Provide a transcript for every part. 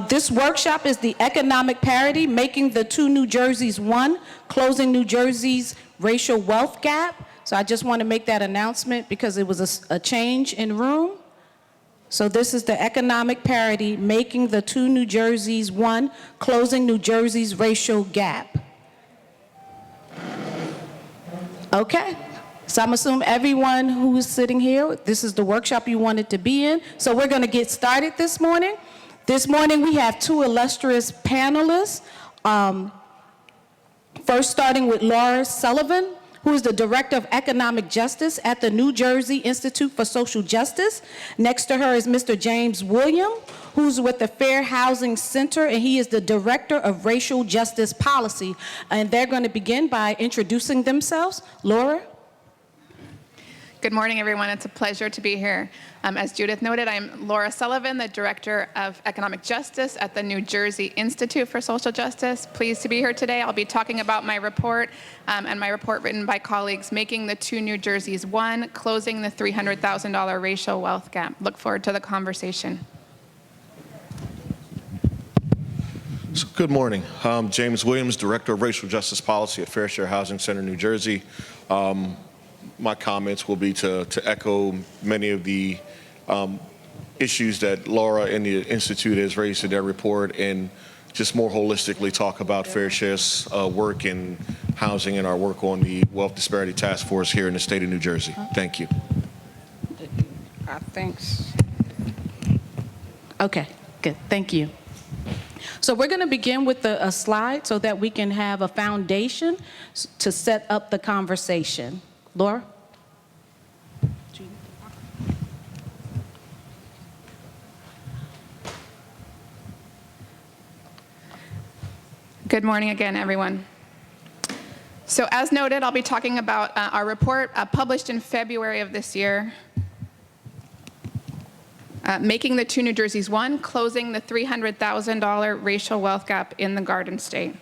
This workshop is the economic parity, making the two New Jerseys one, closing New Jersey's racial wealth gap. So I just want to make that announcement because it was a change in room. So this is the economic parity, making the two New Jerseys one, closing New Jersey's racial gap. Okay. So I'm assuming everyone who's sitting here, this is the workshop you wanted to be in. So we're going to get started this morning. This morning we have two illustrious panelists. First starting with Laura Sullivan, who is the Director of Economic Justice at the New Jersey Institute for Social Justice. Next to her is Mr. James William, who's with the Fair Housing Center, and he is the Director of Racial Justice Policy. And they're going to begin by introducing themselves. Laura? Good morning, everyone. It's a pleasure to be here. As Judith noted, I'm Laura Sullivan, the Director of Economic Justice at the New Jersey Institute for Social Justice. Pleased to be here today. I'll be talking about my report, and my report written by colleagues, Making the Two New Jerseys One, Closing the $300,000 Racial Wealth Gap. Look forward to the conversation. So, good morning. I'm James Williams, Director of Racial Justice Policy at Fair Housing Center, New Jersey. My comments will be to echo many of the issues that Laura and the Institute has raised in their report, and just more holistically talk about Fair Share's work in housing and our work on the Wealth Disparity Task Force here in the state of New Jersey. Thank you. Thanks. Okay, good. Thank you. So we're going to begin with a slide so that we can have a foundation to set up the conversation. Laura? Good morning again, everyone. So as noted, I'll be talking about our report published in February of this year, Making the Two New Jerseys One, Closing the $300,000 Racial Wealth Gap in the Garden State.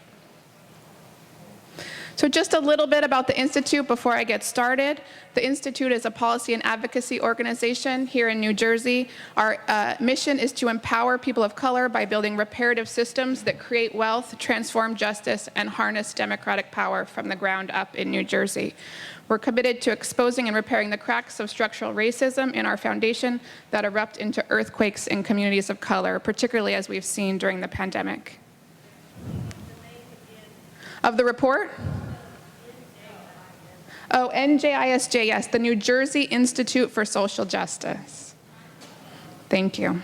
So just a little bit about the Institute before I get started. The Institute is a policy and advocacy organization here in New Jersey. Our mission is to empower people of color by building reparative systems that create wealth, transform justice, and harness democratic power from the ground up in New Jersey. We're committed to exposing and repairing the cracks of structural racism in our foundation that erupt into earthquakes in communities of color, particularly as we've seen during the pandemic. Of the report? Oh, NJISJ, yes, the New Jersey Institute for Social Justice. Thank you.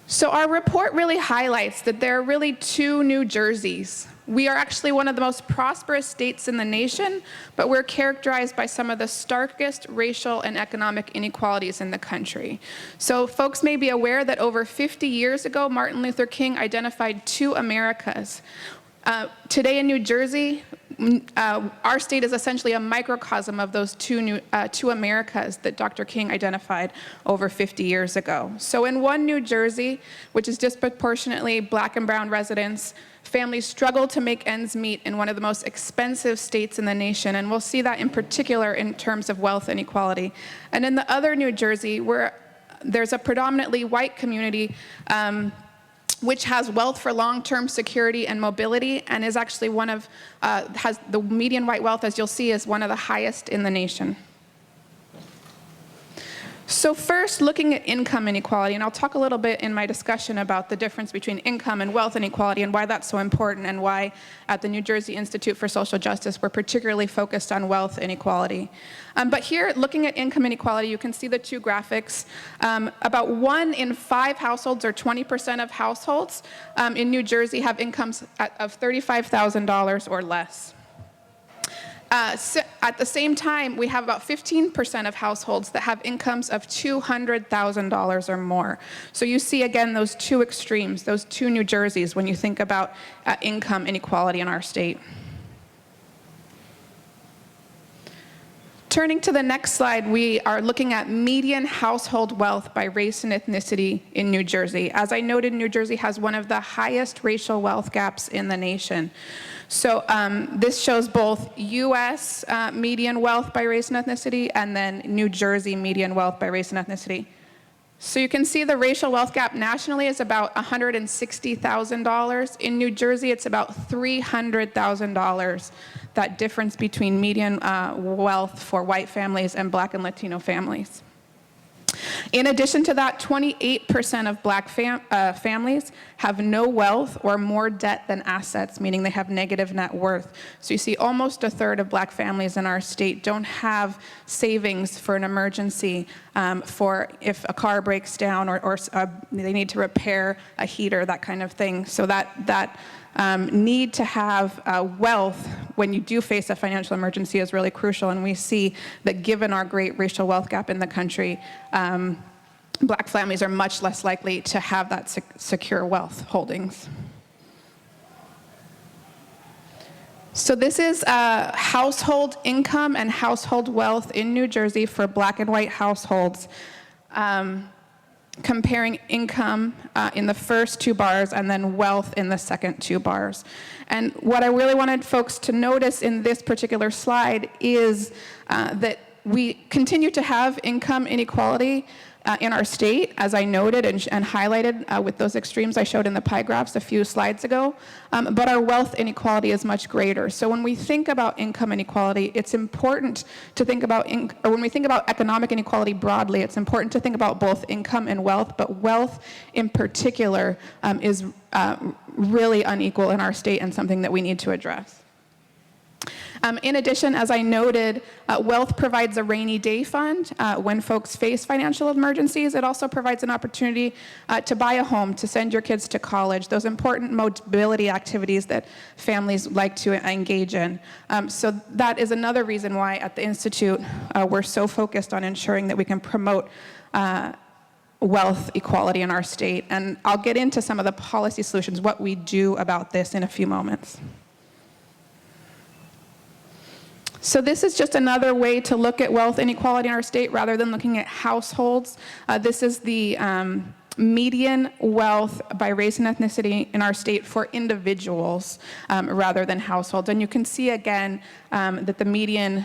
So our report really highlights that there are really two New Jerseys. We are actually one of the most prosperous states in the nation, but we're characterized by some of the starkest racial and economic inequalities in the country. So folks may be aware that over 50 years ago, Martin Luther King identified two Americas. Today in New Jersey, our state is essentially a microcosm of those two Americas that Dr. King identified over 50 years ago. So in one New Jersey, which is disproportionately black and brown residents, families struggle to make ends meet in one of the most expensive states in the nation, and we'll see that in particular in terms of wealth inequality. And in the other New Jersey, where there's a predominantly white community, which has wealth for long-term security and mobility, and is actually one of, has the median white wealth, as you'll see, is one of the highest in the nation. So first, looking at income inequality, and I'll talk a little bit in my discussion about the difference between income and wealth inequality and why that's so important, and why at the New Jersey Institute for Social Justice we're particularly focused on wealth inequality. But here, looking at income inequality, you can see the two graphics. About 1 in 5 households, or 20% of households in New Jersey, have incomes of $35,000 or less. So at the same time, we have about 15% of households that have incomes of $200,000 or more. So you see, again, those two extremes, those two New Jerseys when you think about income inequality in our state. Turning to the next slide, we are looking at median household wealth by race and ethnicity in New Jersey. As I noted, New Jersey has one of the highest racial wealth gaps in the nation. So this shows both U.S. Median wealth by race and ethnicity, and then New Jersey median wealth by race and ethnicity. So you can see the racial wealth gap nationally is about $160,000. In New Jersey, it's about $300,000, that difference between median wealth for white families and Black and Latino families. In addition to that, 28% of Black families have no wealth or more debt than assets, meaning they have negative net worth. So you see almost a third of Black families in our state don't have savings for an emergency, for if a car breaks down or they need to repair a heater, that kind of thing. So that need to have wealth when you do face a financial emergency is really crucial, and we see that given our great racial wealth gap in the country, Black families are much less likely to have that secure wealth holdings. So this is household income and household wealth in New Jersey for Black and white households, comparing income in the first two bars and then wealth in the second two bars. And what I really wanted folks to notice in this particular slide is that we continue to have income inequality in our state, as I noted and highlighted with those extremes I showed in the pie graphs a few slides ago, but our wealth inequality is much greater. So when we think about income inequality, it's important to think about, or when we think about economic inequality broadly, it's important to think about both income and wealth, but wealth in particular is really unequal in our state and something that we need to address. In addition, as I noted, wealth provides a rainy day fund when folks face financial emergencies. It also provides an opportunity to buy a home, to send your kids to college, those important mobility activities that families like to engage in. So that is another reason why at the Institute we're so focused on ensuring that we can promote wealth equality in our state. And I'll get into some of the policy solutions, what we do about this in a few moments. So this is just another way to look at wealth inequality in our state rather than looking at households. This is the median wealth by race and ethnicity in our state for individuals rather than households. And you can see again that the median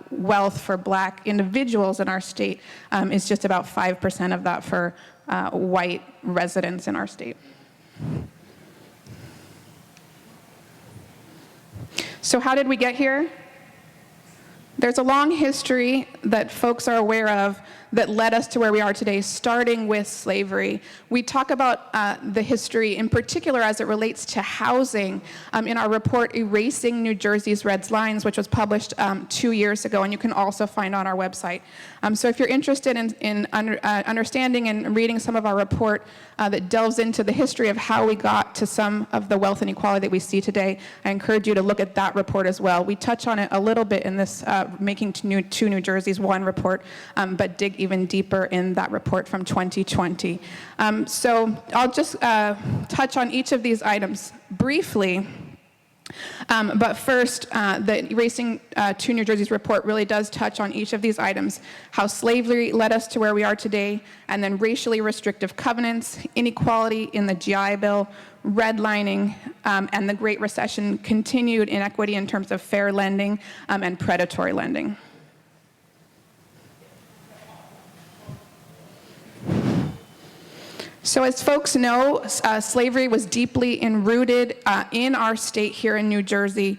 wealth for Black individuals in our state is just about 5% of that for white residents in our state. So how did we get here? There's a long history that folks are aware of that led us to where we are today, starting with slavery. We talk about the history in particular as it relates to housing in our report, Erasing New Jersey's Red Lines, which was published 2 years ago, and you can also find on our website. So if you're interested in understanding and reading some of our report that delves into the history of how we got to some of the wealth inequality that we see today, I encourage you to look at that report as well. We touch on it a little bit in this Making Two New Jerseys One report, but dig even deeper in that report from 2020. So I'll just touch on each of these items briefly. But first, the Erasing Two New Jerseys report really does touch on each of these items, how slavery led us to where we are today, and then racially restrictive covenants, inequality in the GI Bill, redlining, and the Great Recession, continued inequity in terms of fair lending and predatory lending. So as folks know, slavery was deeply enrooted in our state here in New Jersey.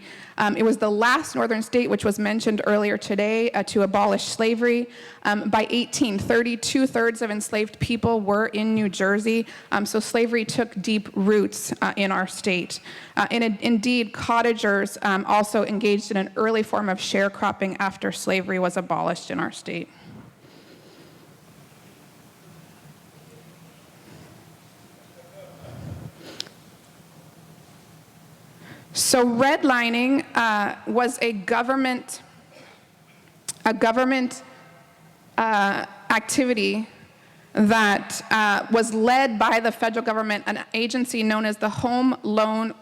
It was the last northern state, which was mentioned earlier today, to abolish slavery. By 1830, 2/3 of enslaved people were in New Jersey, so slavery took deep roots in our state. And indeed, cottagers also engaged in an early form of sharecropping after slavery was abolished in our state. So redlining was a government activity that was led by the federal government, an agency known as the Homeowners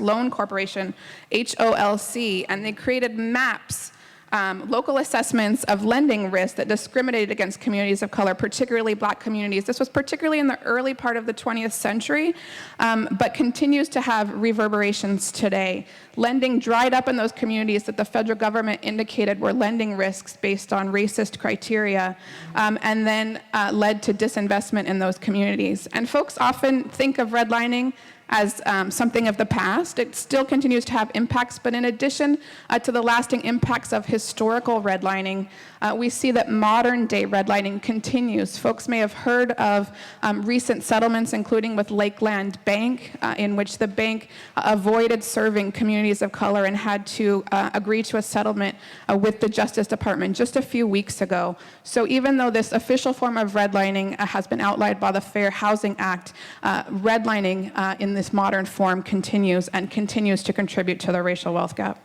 Loan Corporation, HOLC, and they created maps local assessments of lending risk that discriminated against communities of color, particularly Black communities. This was particularly in the early part of the 20th century, but continues to have reverberations today. Lending dried up in those communities that the federal government indicated were lending risks based on racist criteria, and then led to disinvestment in those communities. And folks often think of redlining as something of the past. It still continues to have impacts, but in addition to the lasting impacts of historical redlining, we see that modern day redlining continues. Folks may have heard of recent settlements, including with Lakeland Bank, in which the bank avoided serving communities of color and had to agree to a settlement with the Justice Department just a few weeks ago. So even though this official form of redlining has been outlawed by the Fair Housing Act, redlining in this modern form continues and continues to contribute to the racial wealth gap.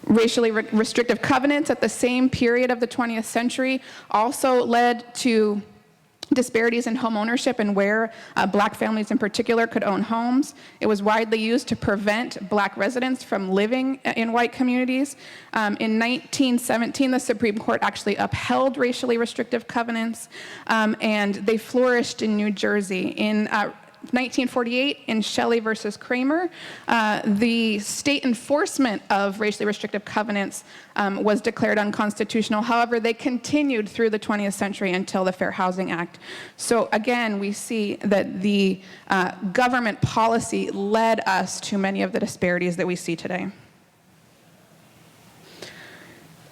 Racially restrictive covenants at the same period of the 20th century also led to disparities in home ownership and where Black families in particular could own homes. It was widely used to prevent Black residents from living in white communities. In 1917, the Supreme Court actually upheld racially restrictive covenants, and they flourished in New Jersey. In 1948, in Shelley versus Kramer, the state enforcement of racially restrictive covenants was declared unconstitutional. However, they continued through the 20th century until the Fair Housing Act. So again, we see that the government policy led us to many of the disparities that we see today.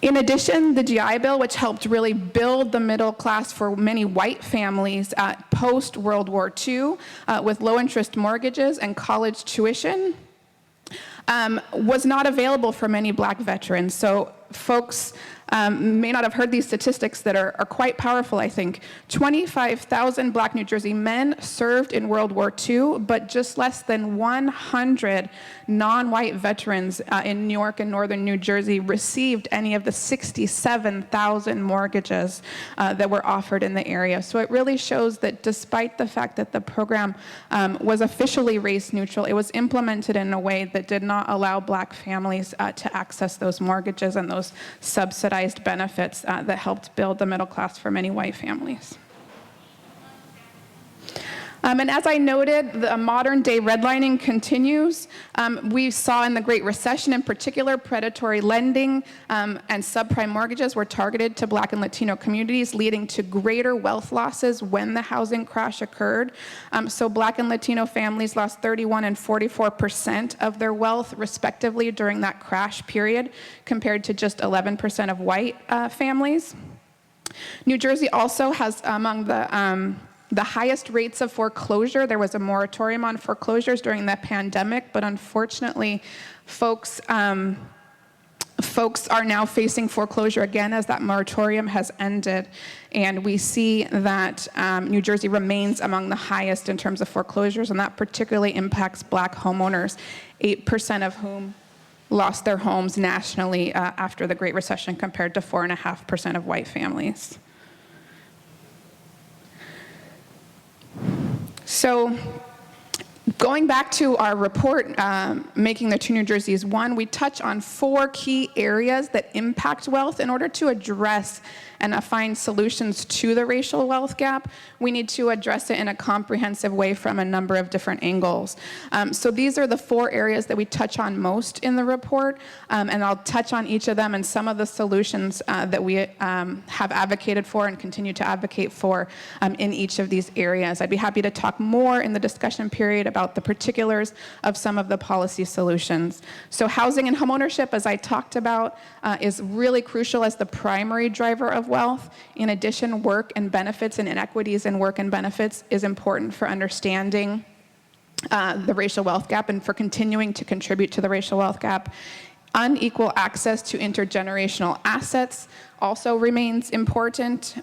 In addition, the GI Bill, which helped really build the middle class for many white families post-World War II with low-interest mortgages and college tuition, was not available for many Black veterans. So folks may not have heard these statistics that are quite powerful, I think. 25,000 Black New Jersey men served in World War II, but just less than 100 non-white veterans in New York and northern New Jersey received any of the 67,000 mortgages that were offered in the area. So it really shows that despite the fact that the program was officially race neutral, it was implemented in a way that did not allow Black families to access those mortgages and those subsidized benefits that helped build the middle class for many white families. And as I noted, the modern day redlining continues. We saw in the Great Recession in particular, predatory lending and subprime mortgages were targeted to Black and Latino communities, leading to greater wealth losses when the housing crash occurred. So Black and Latino families lost 31% and 44% of their wealth respectively during that crash period, compared to just 11% of white families. New Jersey also has among the highest rates of foreclosure. There was a moratorium on foreclosures during the pandemic, but unfortunately, folks are now facing foreclosure again as that moratorium has ended. And we see that New Jersey remains among the highest in terms of foreclosures, and that particularly impacts Black homeowners, 8% of whom lost their homes nationally after the Great Recession, compared to 4.5% of white families. So going back to our report, Making the Two New Jerseys One, we touch on 4 key areas that impact wealth. In order to address and find solutions to the racial wealth gap, we need to address it in a comprehensive way from a number of different angles. So these are the 4 areas that we touch on most in the report, and I'll touch on each of them and some of the solutions that we have advocated for and continue to advocate for in each of these areas. I'd be happy to talk more in the discussion period about the particulars of some of the policy solutions. So housing and homeownership, as I talked about, is really crucial as the primary driver of wealth. In addition, work and benefits and inequities in work and benefits is important for understanding the racial wealth gap and for continuing to contribute to the racial wealth gap. Unequal access to intergenerational assets also remains important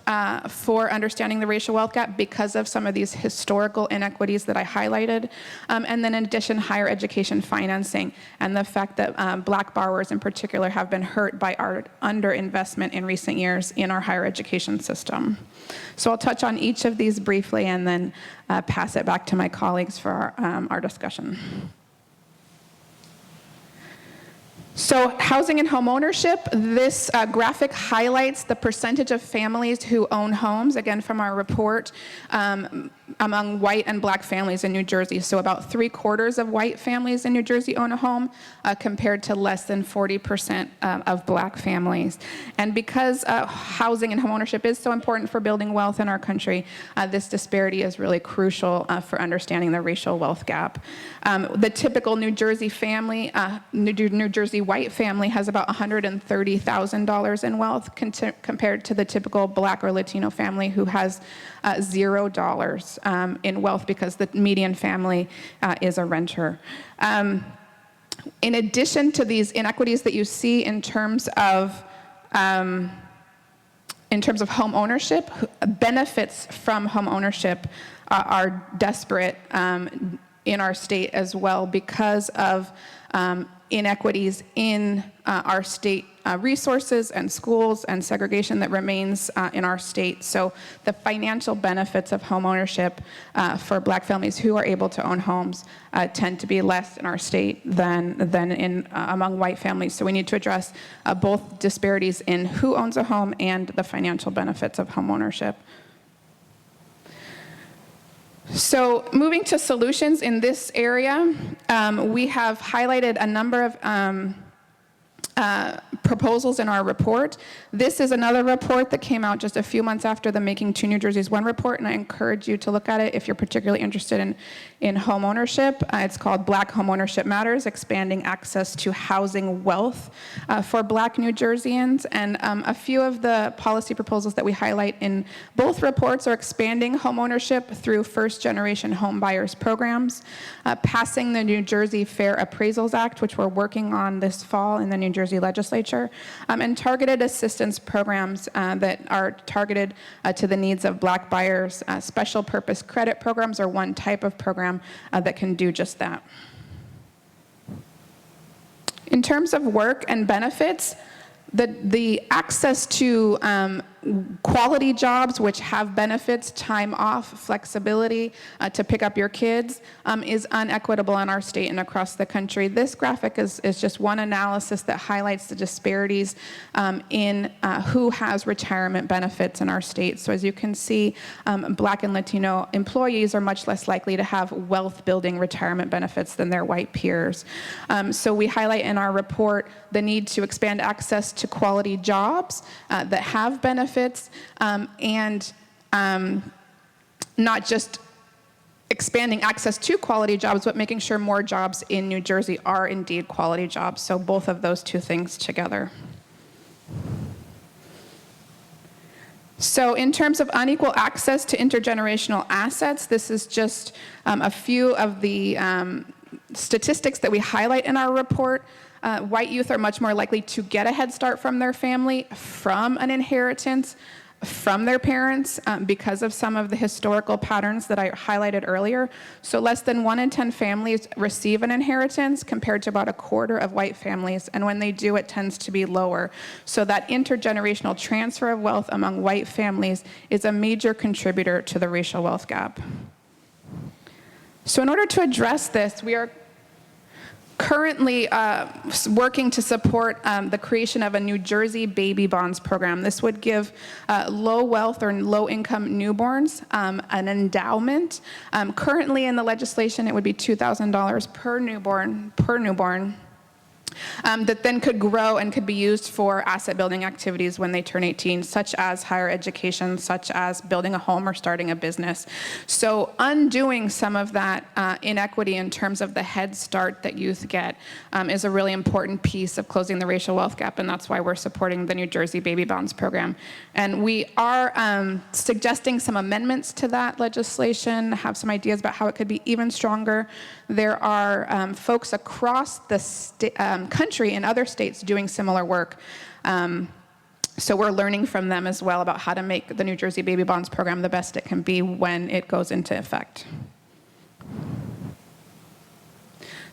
for understanding the racial wealth gap because of some of these historical inequities that I highlighted. And then in addition, higher education financing and the fact that Black borrowers in particular have been hurt by our underinvestment in recent years in our higher education system. So I'll touch on each of these briefly and then pass it back to my colleagues for our discussion. So housing and home ownership, this graphic highlights the percentage of families who own homes, again from our report, among white and black families in New Jersey. So about 3/4 of white families in New Jersey own a home, compared to less than 40% of black families. And because housing and home ownership is so important for building wealth in our country, this disparity is really crucial for understanding the racial wealth gap. The typical New Jersey family, New Jersey white family, has about $130,000 in wealth compared to the typical black or Latino family who has $0 in wealth because the median family is a renter. In addition to these inequities that you see in terms of home ownership, benefits from home ownership are desperate in our state as well because of inequities in our state resources and schools and segregation that remains in our state. So the financial benefits of home ownership for black families who are able to own homes tend to be less in our state than in among white families. So we need to address both disparities in who owns a home and the financial benefits of home ownership. So moving to solutions in this area, we have highlighted a number of proposals in our report. This is another report that came out just a few months after the Making Two New Jerseys One report, and I encourage you to look at it if you're particularly interested in home ownership. It's called Black Home Ownership Matters, Expanding Access to Housing Wealth for Black New Jerseyans. And a few of the policy proposals that we highlight in both reports are expanding home ownership through first-generation home buyers programs, passing the New Jersey Fair Appraisals Act, which we're working on this fall in the New Jersey legislature, and targeted assistance programs that are targeted to the needs of black buyers. Special purpose credit programs are one type of program that can do just that. In terms of work and benefits, the access to quality jobs which have benefits, time off, flexibility to pick up your kids is unequitable in our state and across the country. This graphic is just one analysis that highlights the disparities in who has retirement benefits in our state. So as you can see, black and Latino employees are much less likely to have wealth-building retirement benefits than their white peers. So we highlight in our report the need to expand access to quality jobs that have benefits, and not just expanding access to quality jobs, but making sure more jobs in New Jersey are indeed quality jobs. So both of those two things together. So in terms of unequal access to intergenerational assets, this is just a few of the statistics that we highlight in our report. White youth are much more likely to get a head start from their family, from an inheritance, from their parents, because of some of the historical patterns that I highlighted earlier. So less than 1 in 10 families receive an inheritance compared to about 1/4 of white families, and when they do, it tends to be lower. So that intergenerational transfer of wealth among white families is a major contributor to the racial wealth gap. So in order to address this, we are currently working to support the creation of a New Jersey baby bonds program. This would give low wealth or low income newborns an endowment. Currently in the legislation, it would be $2,000 per newborn, that then could grow and could be used for asset building activities when they turn 18, such as higher education, such as building a home or starting a business. So undoing some of that inequity in terms of the head start that youth get is a really important piece of closing the racial wealth gap, and that's why we're supporting the New Jersey Baby Bonds program. And we are suggesting some amendments to that legislation, have some ideas about how it could be even stronger. There are folks across the country in other states doing similar work. So we're learning from them as well about how to make the New Jersey Baby Bonds program the best it can be when it goes into effect.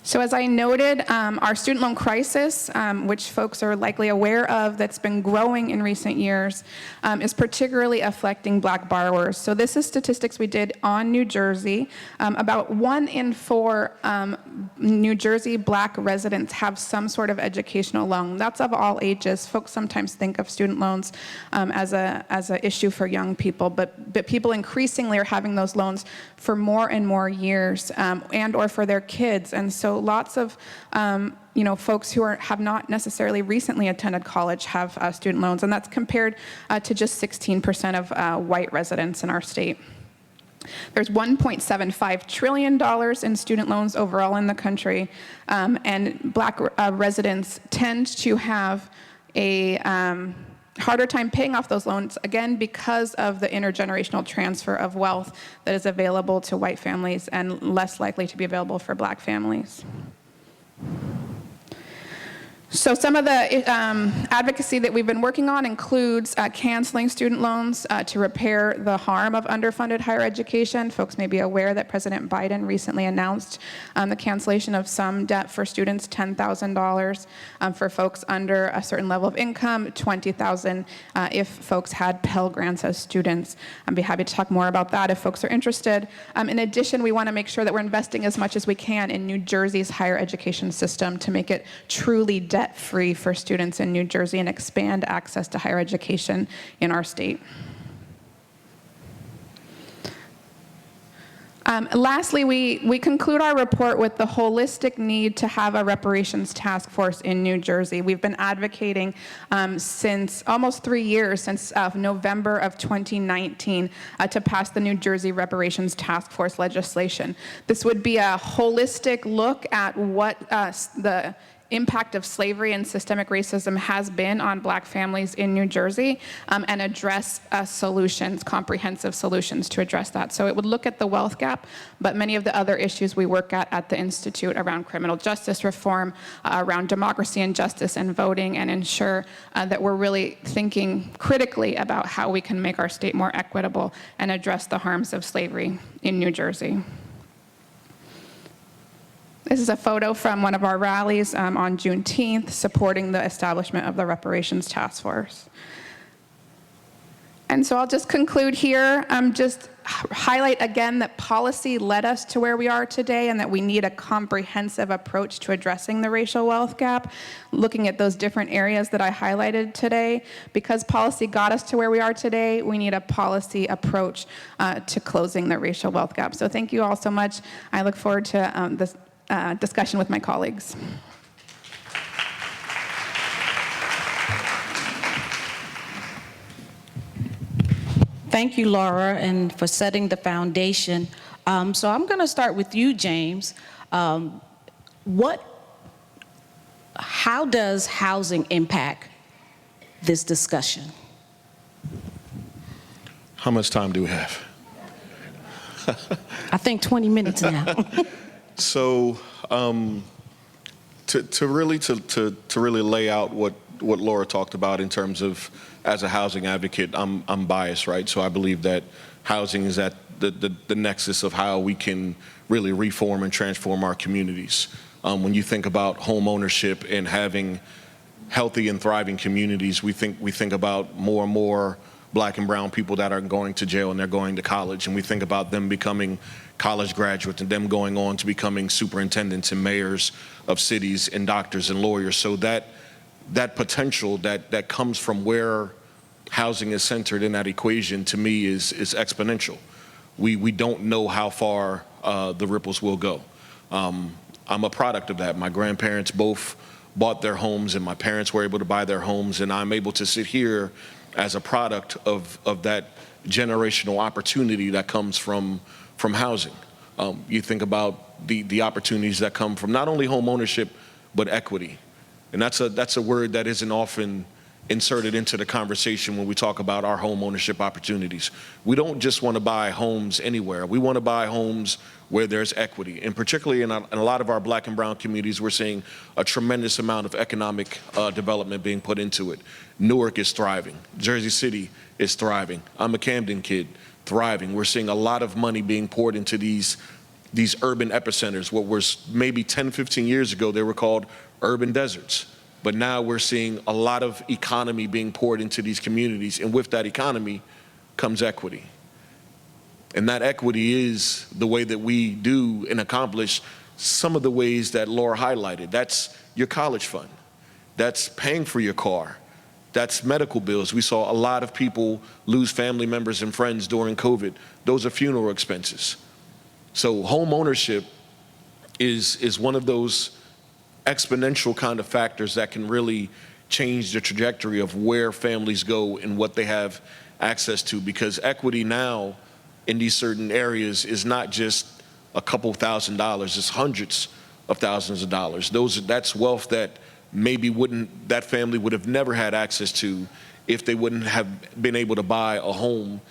So as I noted, our student loan crisis, which folks are likely aware of, that's been growing in recent years, is particularly affecting Black borrowers. So this is statistics we did on New Jersey. About 1 in 4 New Jersey Black residents have some sort of educational loan. That's of all ages. Folks sometimes think of student loans as an issue for young people, but people increasingly are having those loans for more and more years, and or for their kids. And so lots of folks who have not necessarily recently attended college have student loans, and that's compared to just 16% of white residents in our state. There's $1.75 trillion in student loans overall in the country, and Black residents tend to have a harder time paying off those loans, again, because of the intergenerational transfer of wealth that is available to white families and less likely to be available for Black families. So some of the advocacy that we've been working on includes canceling student loans to repair the harm of underfunded higher education. Folks may be aware that President Biden recently announced the cancellation of some debt for students, $10,000 for folks under a certain level of income, $20,000 if folks had Pell Grants as students. I'd be happy to talk more about that if folks are interested. In addition, we want to make sure that we're investing as much as we can in New Jersey's higher education system to make it truly debt-free for students in New Jersey and expand access to higher education in our state. Lastly, we conclude our report with the holistic need to have a reparations task force in New Jersey. We've been advocating since almost 3 years, since November of 2019, to pass the New Jersey Reparations Task Force legislation. This would be a holistic look at what the impact of slavery and systemic racism has been on Black families in New Jersey, and address solutions, comprehensive solutions to address that. So it would look at the wealth gap, but many of the other issues we work at the Institute around criminal justice reform, around democracy and justice and voting, and ensure that we're really thinking critically about how we can make our state more equitable and address the harms of slavery in New Jersey. This is a photo from one of our rallies on Juneteenth, supporting the establishment of the Reparations Task Force. And so I'll just conclude here, just highlight again that policy led us to where we are today, and that we need a comprehensive approach to addressing the racial wealth gap, looking at those different areas that I highlighted today. Because policy got us to where we are today, we need a policy approach to closing the racial wealth gap. So thank you all so much. I look forward to this discussion with my colleagues. Thank you, Laura, and for setting the foundation. So I'm going to start with you, James. How does housing impact this discussion? How much time do we have? I think 20 minutes now. So, to really lay out what Laura talked about in terms of, as a housing advocate, I'm biased, right? So I believe that housing is at the nexus of how we can really reform and transform our communities. When you think about home ownership and having healthy and thriving communities, we think about more and more Black and brown people that are going to jail and they're going to college, and we think about them becoming college graduates and them going on to becoming superintendents and mayors of cities and doctors and lawyers. So that potential that comes from where housing is centered in that equation, to me, is exponential. We don't know how far the ripples will go. I'm a product of that. My grandparents both bought their homes, and my parents were able to buy their homes, and I'm able to sit here as a product of that generational opportunity that comes from housing. You think about the opportunities that come from not only home ownership, but equity. And that's a word that isn't often inserted into the conversation when we talk about our home ownership opportunities. We don't just want to buy homes anywhere. We want to buy homes where there's equity. And particularly in a lot of our Black and brown communities, we're seeing a tremendous amount of economic development being put into it. Newark is thriving. Jersey City is thriving. I'm a Camden kid, thriving. We're seeing a lot of money being poured into these these urban epicenters. What was maybe 10, 15 years ago, they were called urban deserts. But now we're seeing a lot of economy being poured into these communities, and with that economy comes equity. And that equity is the way that we do and accomplish some of the ways that Laura highlighted. That's your college fund. That's paying for your car. That's medical bills. We saw a lot of people lose family members and friends during COVID. Those are funeral expenses. So home ownership is one of those exponential kind of factors that can really change the trajectory of where families go and what they have access to, because equity now in these certain areas is not just a couple $1,000s, it's hundreds of thousands of dollars. That's wealth that maybe that family would have never had access to if they wouldn't have been able to buy a home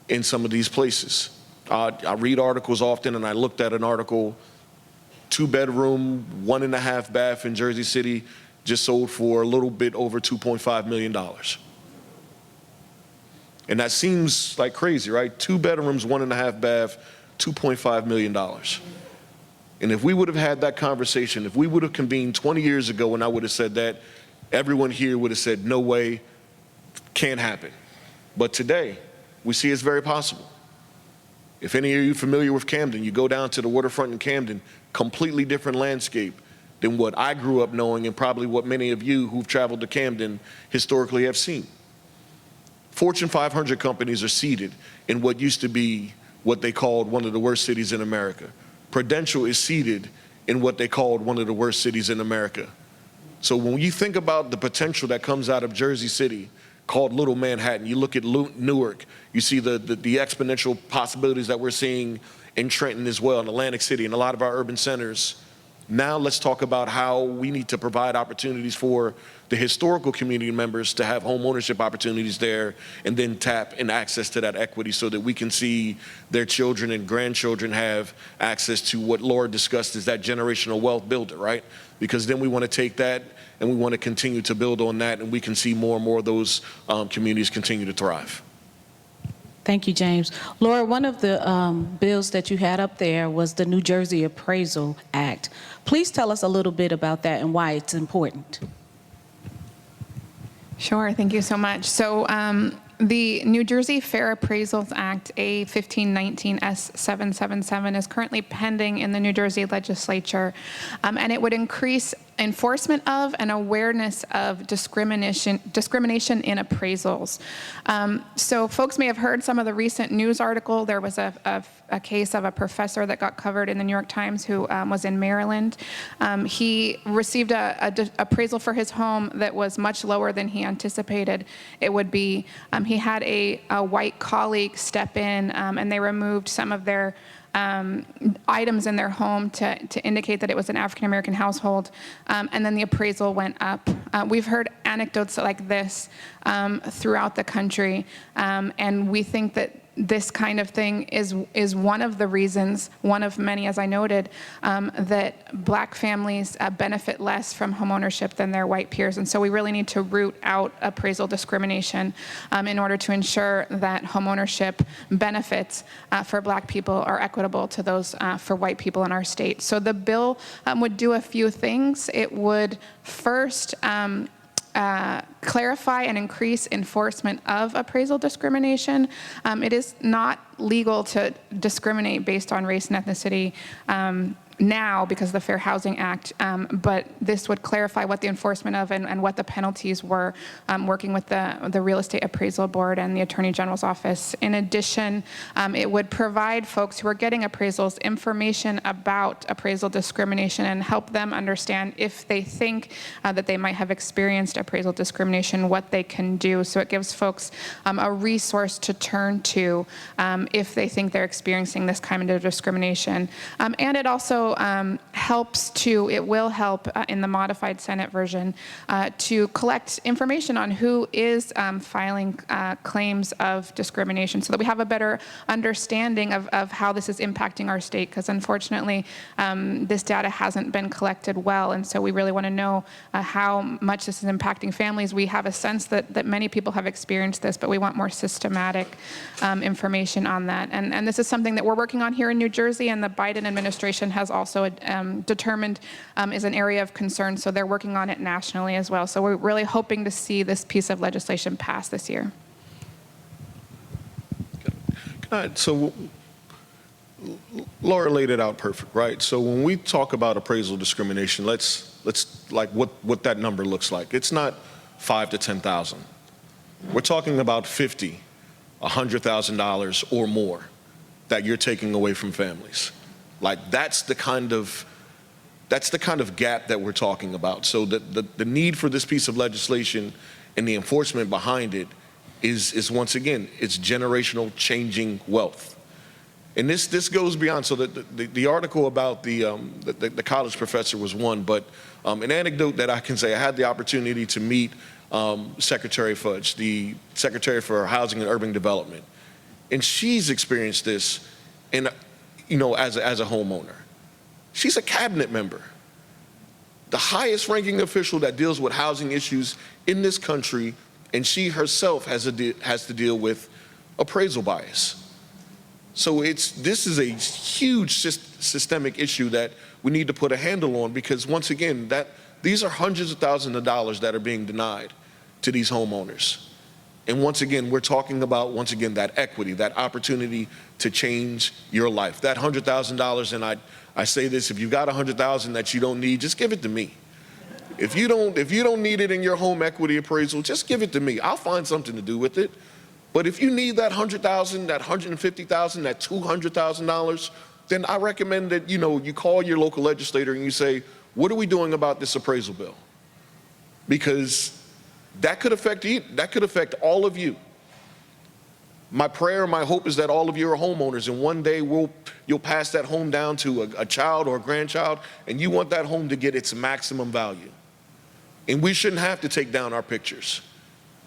in some of these places. I read articles often, and I looked at an article, 2-bedroom, 1.5 bath in Jersey City, just sold for a little bit over $2.5 million. And that seems like crazy, right? 2 bedrooms, 1.5 bath, $2.5 million. And if we would have had that conversation, if we would have convened 20 years ago and I would have said that, everyone here would have said, no way, can't happen. But today, we see it's very possible. If any of you are familiar with Camden, you go down to the waterfront in Camden, completely different landscape than what I grew up knowing and probably what many of you who've traveled to Camden historically have seen. Fortune 500 companies are seated in what used to be what they called one of the worst cities in America. Prudential is seated in what they called one of the worst cities in America. So when you think about the potential that comes out of Jersey City, called Little Manhattan, you look at Newark, you see the exponential possibilities that we're seeing in Trenton as well, in Atlantic City, and a lot of our urban centers. Now let's talk about how we need to provide opportunities for the historical community members to have home ownership opportunities there, and then tap and access to that equity so that we can see their children and grandchildren have access to what Laura discussed as that generational wealth builder, right? Because then we want to take that and we want to continue to build on that, and we can see more and more of those communities continue to thrive. Thank you, James. Laura, one of the bills that you had up there was the New Jersey Appraisal Act. Please tell us a little bit about that and why it's important. Sure, thank you so much. So the New Jersey Fair Appraisals Act, A1519 S777, is currently pending in the New Jersey legislature, and it would increase enforcement of and awareness of discrimination in appraisals. So folks may have heard some of the recent news article. There was a case of a professor that got covered in the New York Times who was in Maryland. He received a appraisal for his home that was much lower than he anticipated it would be. He had a white colleague step in, and they removed some of their items in their home to indicate that it was an African-American household, and then the appraisal went up. We've heard anecdotes like this throughout the country, and we think that this kind of thing is one of the reasons, one of many, as I noted, that black families benefit less from homeownership than their white peers. And so we really need to root out appraisal discrimination in order to ensure that homeownership benefits for black people are equitable to those for white people in our state. So the bill would do a few things. It would first clarify and increase enforcement of appraisal discrimination. It is not legal to discriminate based on race and ethnicity now because of the Fair Housing Act, but this would clarify what the enforcement of and what the penalties were, working with the Real Estate Appraisal Board and the Attorney General's Office. In addition, it would provide folks who are getting appraisals information about appraisal discrimination and help them understand if they think that they might have experienced appraisal discrimination, what they can do. So it gives folks a resource to turn to if they think they're experiencing this kind of discrimination. And it also also it will help in the modified Senate version to collect information on who is filing claims of discrimination so that we have a better understanding of how this is impacting our state, because unfortunately this data hasn't been collected well, and so we really want to know how much this is impacting families. We have a sense that many people have experienced this, but we want more systematic information on that. And this is something that we're working on here in New Jersey, and the Biden administration has also determined is an area of concern, so they're working on it nationally as well. So we're really hoping to see this piece of legislation pass this year. So Laura laid it out perfect, right? So when we talk about appraisal discrimination, let's like what that number looks like. It's not 5 to 10,000. We're talking about $50,000, $100,000 or more that you're taking away from families. Like that's the kind of gap that we're talking about. So the need for this piece of legislation and the enforcement behind it is once again, it's generational changing wealth. And this goes beyond. So the article about the college professor was one, but an anecdote that I can say, I had the opportunity to meet Secretary Fudge, the Secretary for Housing and Urban Development, and she's experienced this, and as a homeowner. She's a cabinet member, the highest ranking official that deals with housing issues in this country, and she herself has to deal with appraisal bias. So this is a huge systemic issue that we need to put a handle on, because once again, these are hundreds of thousands of dollars that are being denied to these homeowners. And once again, we're talking about, that equity, that opportunity to change your life. That $100,000, and I say this, if you've got $100,000 that you don't need, just give it to me. If you don't need it in your home equity appraisal, just give it to me. I'll find something to do with it. But if you need that $100,000, that $150,000, that $200,000, then I recommend that you call your local legislator and you say, what are we doing about this appraisal bill? Because that could affect you. That could affect all of you. My prayer, my hope is that all of you are homeowners, and one day you'll pass that home down to a child or a grandchild, and you want that home to get its maximum value. And we shouldn't have to take down our pictures.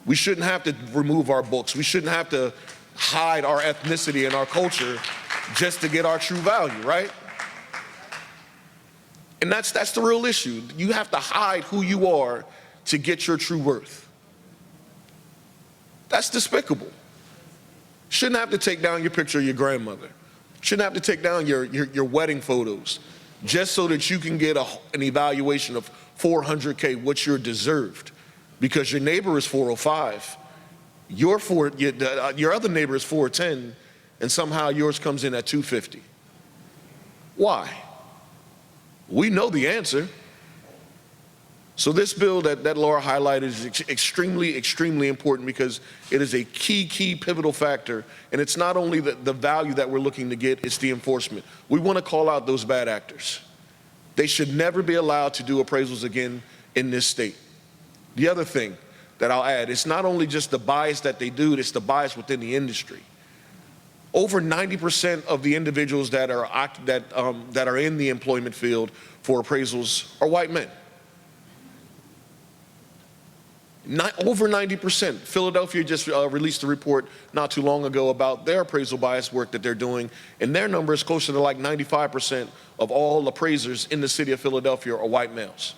We shouldn't have to remove our books. We shouldn't have to hide our ethnicity and our culture just to get our true value, right? And that's the real issue. You have to hide who you are to get your true worth. That's despicable. Shouldn't have to take down your picture of your grandmother. Shouldn't have to take down your wedding photos just so that you can get an evaluation of $400K, what you're deserved. Because your neighbor is 405, your other neighbor is 410, and somehow yours comes in at 250. Why? We know the answer. So this bill that Laura highlighted is extremely, extremely important, because it is a key pivotal factor, and it's not only the value that we're looking to get, it's the enforcement. We want to call out those bad actors. They should never be allowed to do appraisals again in this state. The other thing that I'll add, it's not only just the bias that they do, it's the bias within the industry. Over 90% of the individuals that are in the employment field for appraisals are white men. Over 90%. Philadelphia just released a report not too long ago about their appraisal bias work that they're doing, and their number is closer to like 95% of all appraisers in the city of Philadelphia are white males.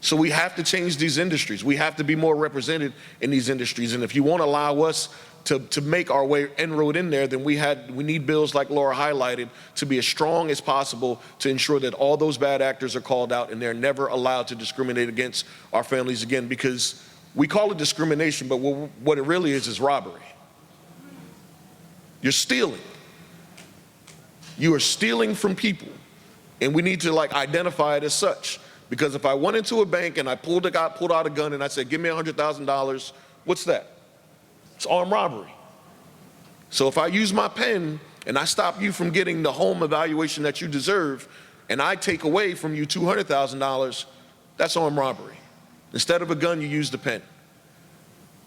So we have to change these industries. We have to be more represented in these industries. And if you won't allow us to make our way inroad in there, then we need bills like Laura highlighted to be as strong as possible to ensure that all those bad actors are called out and they're never allowed to discriminate against our families again, because we call it discrimination, but what it really is robbery. You're stealing. You are stealing from people, and we need to identify it as such. Because if I went into a bank and I pulled out a gun and I said, give me $100,000, what's that? It's armed robbery. So if I use my pen and I stop you from getting the home evaluation that you deserve, and I take away from you $200,000, that's armed robbery. Instead of a gun, you use the pen.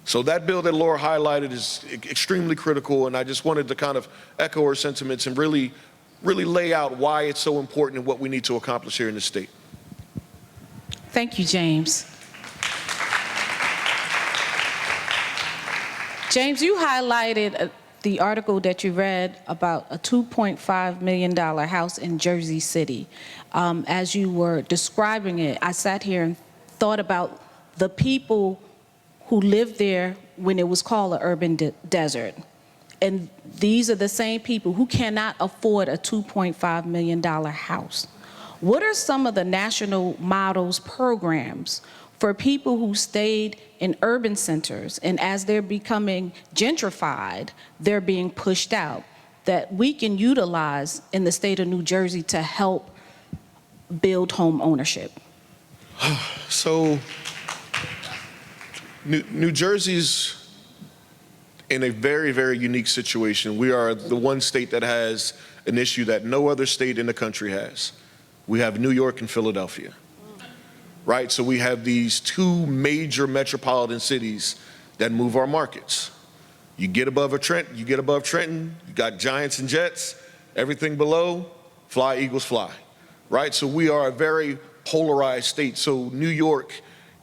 So that bill that Laura highlighted is extremely critical, and I just wanted to kind of echo her sentiments and really really lay out why it's so important and what we need to accomplish here in the state. Thank you, James. James, you highlighted the article that you read about a $2.5 million house in Jersey City. As you were describing it, I sat here and thought about the people who lived there when it was called an urban desert. And these are the same people who cannot afford a $2.5 million house. What are some of the national models programs for people who stayed in urban centers, and as they're becoming gentrified, they're being pushed out, that we can utilize in the state of New Jersey to help build home ownership? So, New Jersey's in a very, very unique situation. We are the one state that has an issue that no other state in the country has. We have New York and Philadelphia, right? So we have these two major metropolitan cities that move our markets. You get above Trenton, you got Giants and Jets, everything below, fly, Eagles fly, right? So we are a very polarized state. So New York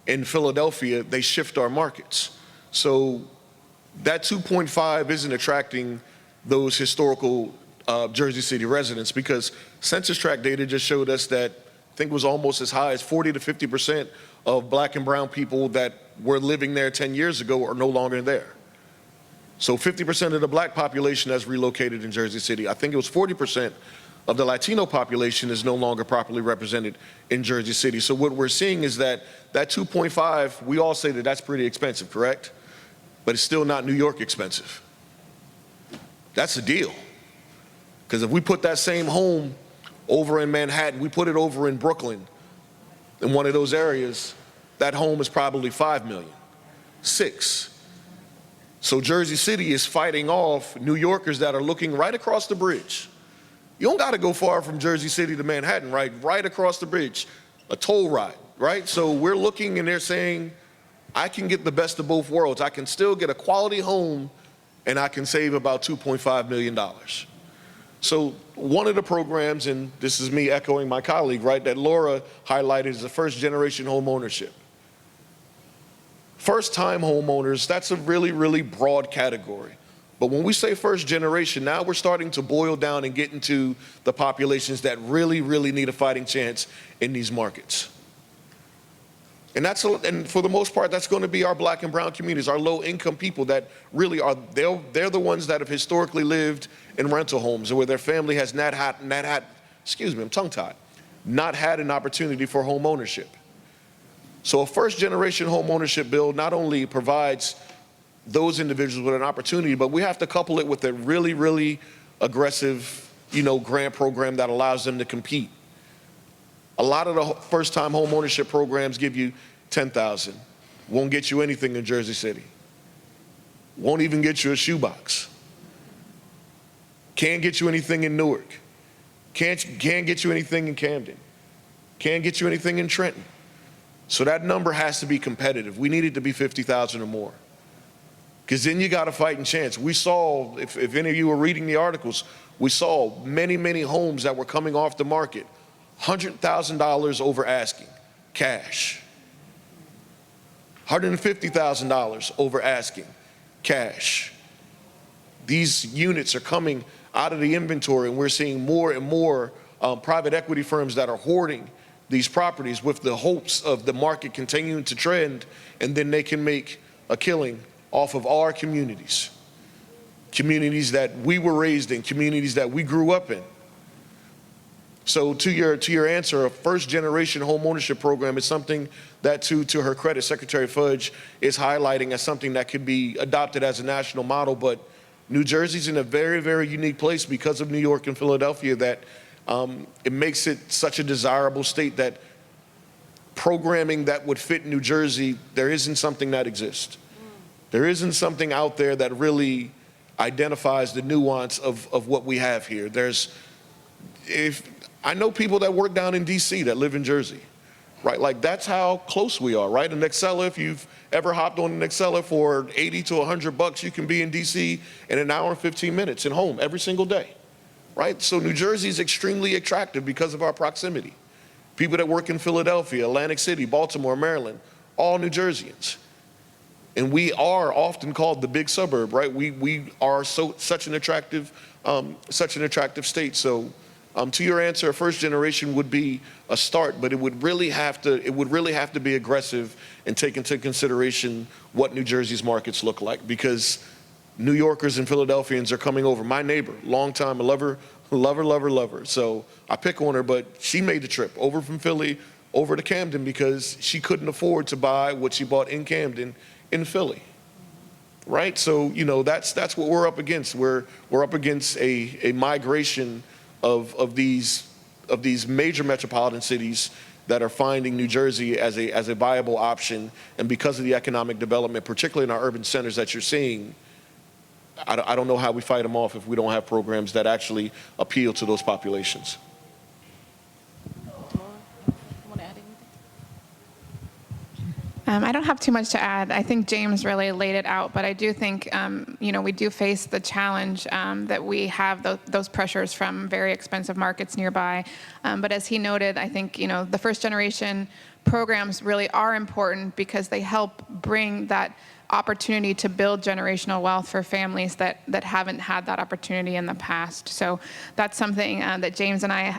and Philadelphia, they shift our markets. So that 2.5 isn't attracting those historical Jersey City residents, because census tract data just showed us that I think it was almost as high as 40 to 50% of black and brown people that were living there 10 years ago are no longer there. So 50% of the black population has relocated in Jersey City. I think it was 40% of the Latino population is no longer properly represented in Jersey City. So what we're seeing is that 2.5, we all say that that's pretty expensive, correct? But it's still not New York expensive. That's the deal. Because if we put that same home over in Manhattan, we put it over in Brooklyn, in one of those areas, that home is probably 5 million, 6. So Jersey City is fighting off New Yorkers that are looking right across the bridge. You don't got to go far from Jersey City to Manhattan, right? Right across the bridge, a toll ride, right? So we're looking and they're saying, I can get the best of both worlds. I can still get a quality home and I can save about $2.5 million. So one of the programs, and this is me echoing my colleague, right, that Laura highlighted, is the first generation home ownership. First time homeowners, that's a really, really broad category. But when we say first generation, now we're starting to boil down and get into the populations that really, really need a fighting chance in these markets. And for the most part, that's going to be our black and brown communities, our low income people that really are, they're the ones that have historically lived in rental homes and where their family has not had an opportunity for home ownership. So a first generation home ownership bill not only provides those individuals with an opportunity, but we have to couple it with a really, really aggressive, grant program that allows them to compete. A lot of the first-time home ownership programs give you $10,000. Won't get you anything in Jersey City. Won't even get you a shoebox. Can't get you anything in Newark. Can't get you anything in Camden. Can't get you anything in Trenton. So that number has to be competitive. We need it to be 50,000 or more. Because then you got a fighting chance. We saw, if any of you were reading the articles, we saw many, many homes that were coming off the market, $100,000 over asking, cash. $150,000 over asking, cash. These units are coming out of the inventory, and we're seeing more and more private equity firms that are hoarding these properties with the hopes of the market continuing to trend, and then they can make a killing off of our communities. Communities that we were raised in, communities that we grew up in. So to your answer, a first generation home ownership program is something that, to her credit, Secretary Fudge is highlighting as something that could be adopted as a national model. But New Jersey's in a very, very unique place because of New York and Philadelphia, that it makes it such a desirable state that programming that would fit New Jersey, there isn't something that exists. There isn't something out there that really identifies the nuance of what we have here. I know people that work down in DC that live in Jersey, right? Like, that's how close we are, right? An Excella, if you've ever hopped on an Excella for 80 to $100, you can be in DC in an hour and 15 minutes and home every single day. right? So New Jersey is extremely attractive because of our proximity. People that work in Philadelphia, Atlantic City, Baltimore, Maryland, all New Jerseyans. And we are often called the big suburb, right? We are such an attractive state. So to your answer, a first generation would be a start, but it would really have to be aggressive and take into consideration what New Jersey's markets look like, because New Yorkers and Philadelphians are coming over. My neighbor, long time, a lover. So I pick on her, but she made the trip over from Philly over to Camden because she couldn't afford to buy what she bought in Camden in Philly, right? So, that's what we're up against. We're up against a migration of these major metropolitan cities that are finding New Jersey as a viable option. And because of the economic development, particularly in our urban centers that you're seeing, I don't know how we fight them off if we don't have programs that actually appeal to those populations. I don't have too much to add. I think James really laid it out, but I do think, we do face the challenge that we have those pressures from very expensive markets nearby. But as he noted, I think, the first generation programs really are important because they help bring that opportunity to build generational wealth for families that haven't had that opportunity in the past. So that's something that James and I,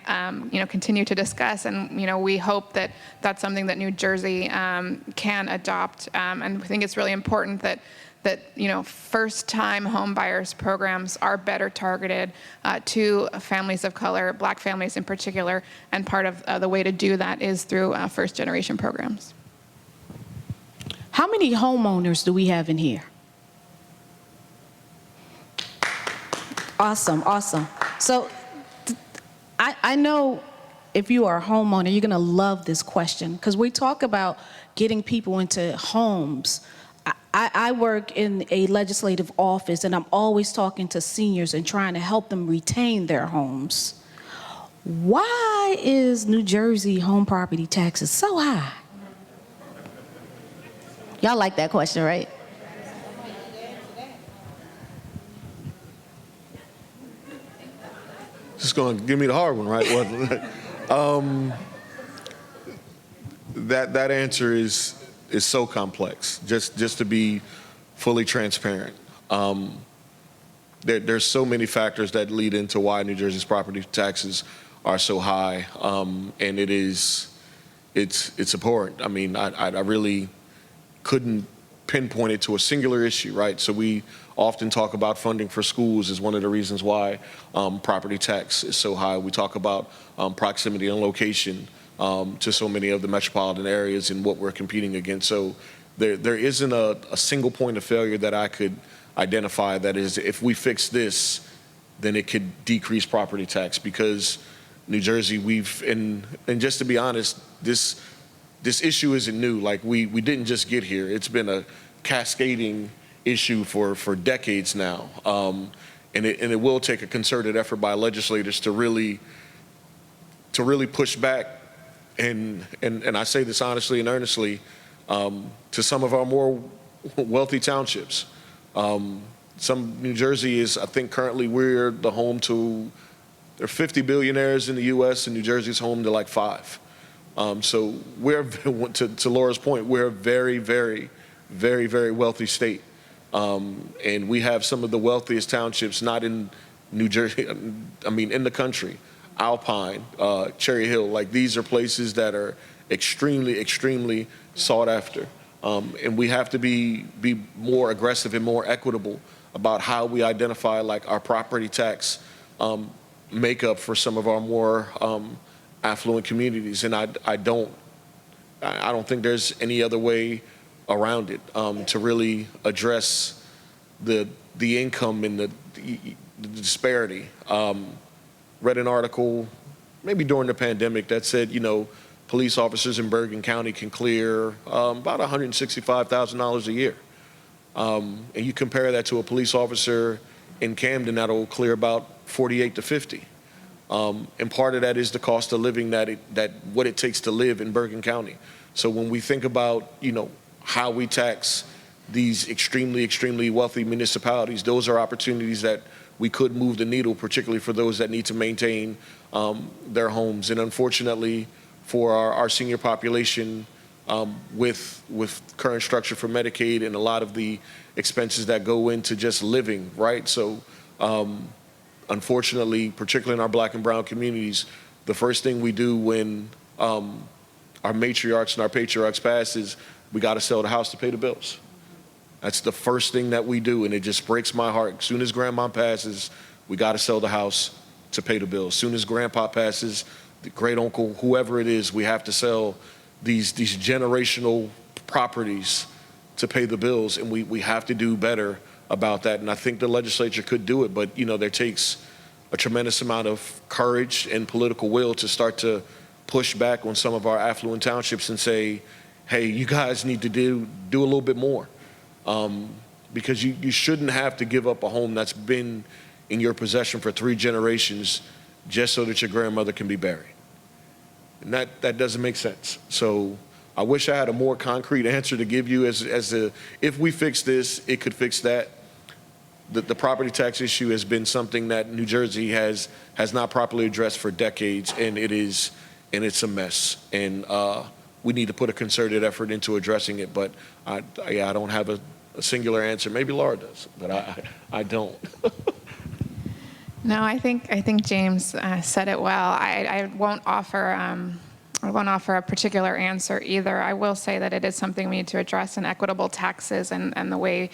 continue to discuss, and we hope that that's something that New Jersey can adopt. And we think it's really important that first-time home buyers programs are better targeted to families of color, Black families in particular, and part of the way to do that is through first-generation programs. How many homeowners do we have in here? Awesome. So I know if you are a homeowner, you're going to love this question, because we talk about getting people into homes. I work in a legislative office, and I'm always talking to seniors and trying to help them retain their homes. Why is New Jersey home property taxes so high? Y'all like that question, right? Just going to give me the hard one, right? That answer is so complex. Just to be fully transparent, there's so many factors that lead into why New Jersey's property taxes are so high, and it's abhorrent. I mean, I really couldn't pinpoint it to a singular issue, right? So we often talk about funding for schools as one of the reasons why property tax is so high. We talk about proximity and location to so many of the metropolitan areas and what we're competing against. So there isn't a single point of failure that I could identify that is, if we fix this, then it could decrease property tax, because New Jersey, and just to be honest, this issue isn't new. Like, we didn't just get here. It's been a cascading issue for decades now. And it will take a concerted effort by legislators to really push back. And I say this honestly and earnestly, to some of our more wealthy townships. New Jersey is, I think currently we're the home to, there are 50 billionaires in the US, and New Jersey's home to like 5. So we're, to Laura's point, we're a very, very, very, very wealthy state. And we have some of the wealthiest townships, not in New Jersey, I mean, in the country. Alpine, Cherry Hill, like, these are places that are extremely, extremely sought after. And we have to be more aggressive and more equitable about how we identify, like, our property tax makeup for some of our more affluent communities. And I don't think there's any other way around it to really address the income and the disparity. Read an article maybe during the pandemic that said, police officers in Bergen County can clear about $165,000 a year. And you compare that to a police officer in Camden that'll clear about 48 to 50. And part of that is the cost of living what it takes to live in Bergen County. So when we think about, how we tax these extremely, extremely wealthy municipalities, those are opportunities that we could move the needle, particularly for those that need to maintain their homes. And unfortunately, for our senior population, with current structure for Medicaid and a lot of the expenses that go into just living, right? So unfortunately, particularly in our Black and brown communities, the first thing we do when our matriarchs and our patriarchs pass is we got to sell the house to pay the bills. That's the first thing that we do, and it just breaks my heart. As soon as grandma passes, we got to sell the house to pay the bills. As soon as grandpa passes, the great uncle, whoever it is, we have to sell these generational properties to pay the bills, and we have to do better about that. And I think the legislature could do it, but there takes a tremendous amount of courage and political will to start to push back on some of our affluent townships and say, hey, you guys need to do a little bit more. Because you shouldn't have to give up a home that's been in your possession for 3 generations just so that your grandmother can be buried. And that doesn't make sense. So I wish I had a more concrete answer to give you as if we fix this, it could fix that. The property tax issue has been something that New Jersey has not properly addressed for decades, and it's a mess. And we need to put a concerted effort into addressing it. But I don't have a singular answer. Maybe Laura does, but I don't. No, I think James said it well. I won't offer a particular answer either. I will say that it is something we need to address in equitable taxes and the way,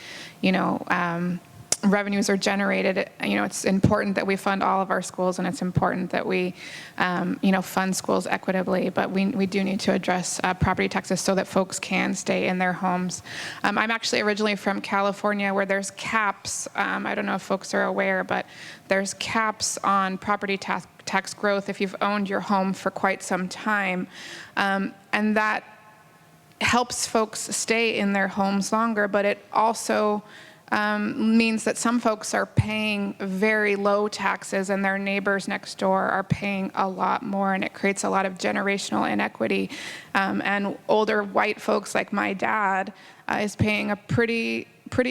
revenues are generated. It's important that we fund all of our schools, and it's important that we, fund schools equitably. But we do need to address property taxes so that folks can stay in their homes. I'm actually originally from California, where there's caps. I don't know if folks are aware, but there's caps on property tax growth if you've owned your home for quite some time, and that helps folks stay in their homes longer. But it also means that some folks are paying very low taxes and their neighbors next door are paying a lot more, and it creates a lot of generational inequity. And older white folks like my dad is paying a pretty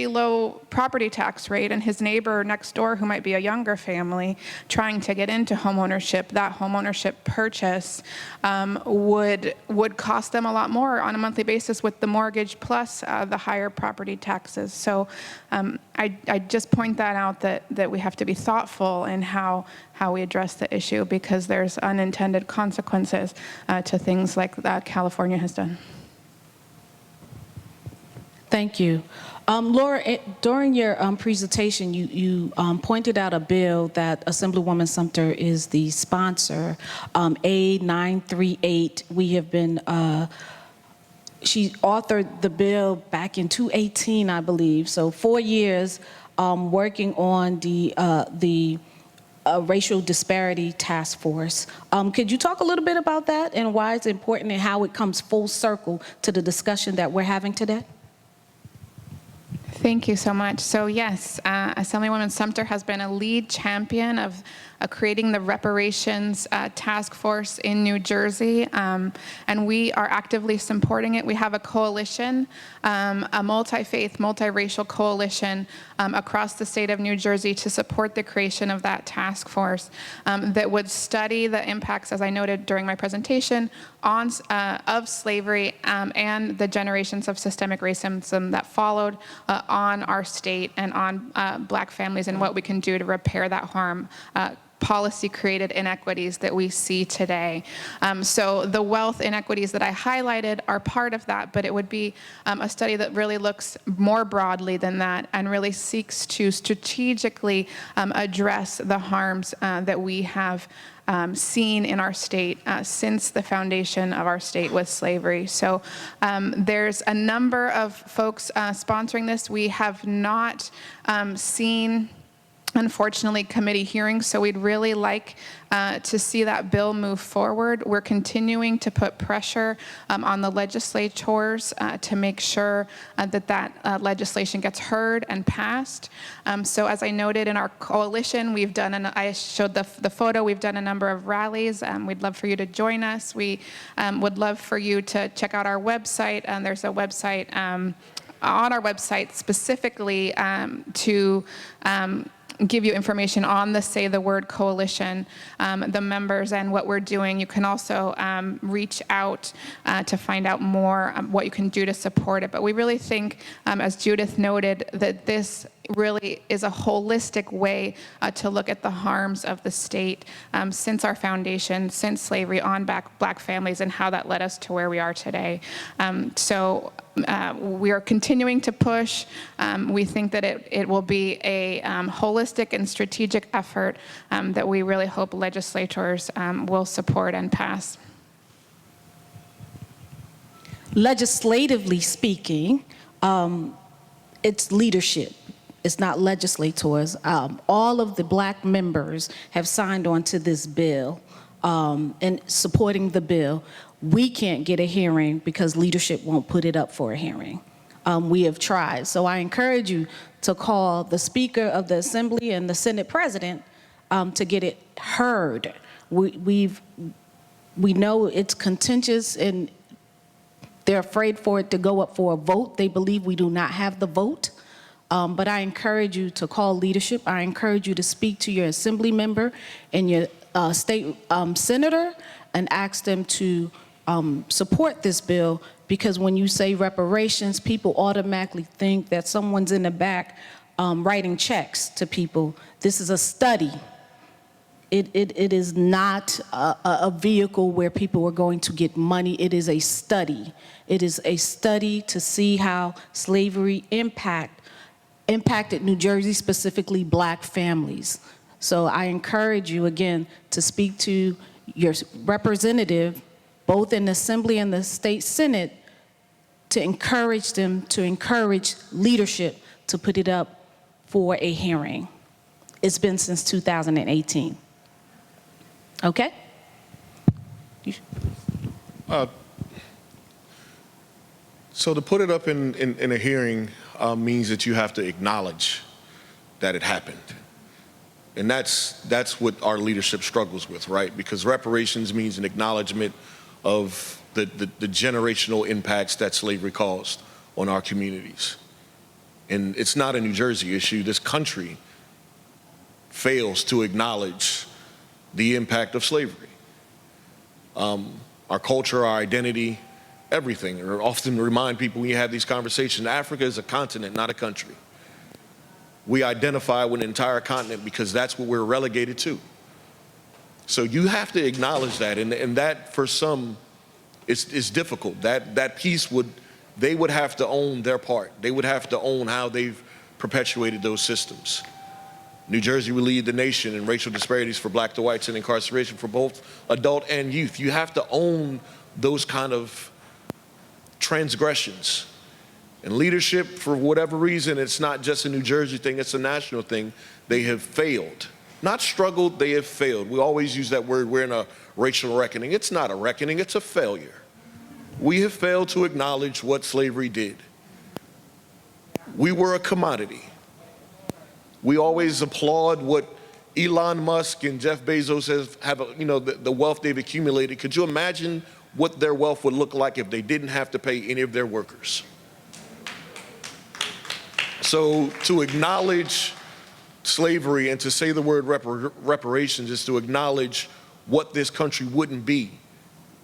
low property tax rate, and his neighbor next door, who might be a younger family trying to get into homeownership, that homeownership purchase would cost them a lot more on a monthly basis with the mortgage plus the higher property taxes. So I just point that out, that we have to be thoughtful in how we address the issue, because there's unintended consequences to things like that California has done. Thank you. Laura, during your presentation, you pointed out a bill that Assemblywoman Sumter is the sponsor, A938. We have been, she authored the bill back in 2018, I believe, so 4 years working on the racial disparity task force. Could you talk a little bit about that and why it's important and how it comes full circle to the discussion that we're having today? Thank you so much. So yes, Assemblywoman Sumter has been a lead champion of creating the reparations task force in New Jersey, and we are actively supporting it. We have a coalition, a multi-faith, multiracial coalition across the state of New Jersey to support the creation of that task force that would study the impacts, as I noted during my presentation, of slavery and the generations of systemic racism that followed on our state and on Black families, and what we can do to repair that harm, policy-created inequities that we see today. So the wealth inequities that I highlighted are part of that, but it would be a study that really looks more broadly than that and really seeks to strategically address the harms that we have seen in our state since the foundation of our state with slavery. So there's a number of folks sponsoring this. We have not seen, unfortunately, committee hearings, so we'd really like to see that bill move forward. We're continuing to put pressure on the legislators to make sure that legislation gets heard and passed. So as I noted in our coalition, we've done, and I showed the photo, we've done a number of rallies. We'd love for you to join us. We would love for you to check out our website. There's a website on our website specifically to give you information on the Say the Word Coalition, the members, and what we're doing. You can also reach out to find out more what you can do to support it. But we really think, as Judith noted, that this really is a holistic way to look at the harms of the state since our foundation, since slavery on black families, and how that led us to where we are today. So we are continuing to push. We think that it will be a holistic and strategic effort that we really hope legislators will support and pass. Legislatively speaking, it's leadership. It's not legislators. All of the black members have signed on to this bill and supporting the bill. We can't get a hearing because leadership won't put it up for a hearing. We have tried. So I encourage you to call the Speaker of the Assembly and the Senate President to get it heard. We know it's contentious and they're afraid for it to go up for a vote. They believe we do not have the vote. But I encourage you to call leadership. I encourage you to speak to your assembly member and your state senator and ask them to support this bill, because when you say reparations, people automatically think that someone's in the back writing checks to people. This is a study. It is not a vehicle where people are going to get money. It is a study. It is a study to see how slavery impacted New Jersey, specifically black families. So I encourage you again to speak to your representative, both in the Assembly and the State Senate, to encourage them, to encourage leadership to put it up for a hearing. It's been since 2018. Okay? So to put it up in a hearing means that you have to acknowledge that it happened. And that's what our leadership struggles with, right? Because reparations means an acknowledgement of the generational impacts that slavery caused on our communities. And it's not a New Jersey issue. This country fails to acknowledge the impact of slavery. Our culture, our identity, everything. Or often remind people when you have these conversations, Africa is a continent, not a country. We identify with an entire continent because that's what we're relegated to. So you have to acknowledge that, and that for some is difficult. That piece they would have to own their part. They would have to own how they've perpetuated those systems. New Jersey will lead the nation in racial disparities for black to whites and incarceration for both adult and youth. You have to own those kind of transgressions. And leadership, for whatever reason, it's not just a New Jersey thing, it's a national thing. They have failed. Not struggled, they have failed. We always use that word, we're in a racial reckoning. It's not a reckoning, it's a failure. We have failed to acknowledge what slavery did. We were a commodity. We always applaud what Elon Musk and Jeff Bezos have the wealth they've accumulated. Could you imagine what their wealth would look like if they didn't have to pay any of their workers? So to acknowledge slavery and to say the word reparations is to acknowledge what this country wouldn't be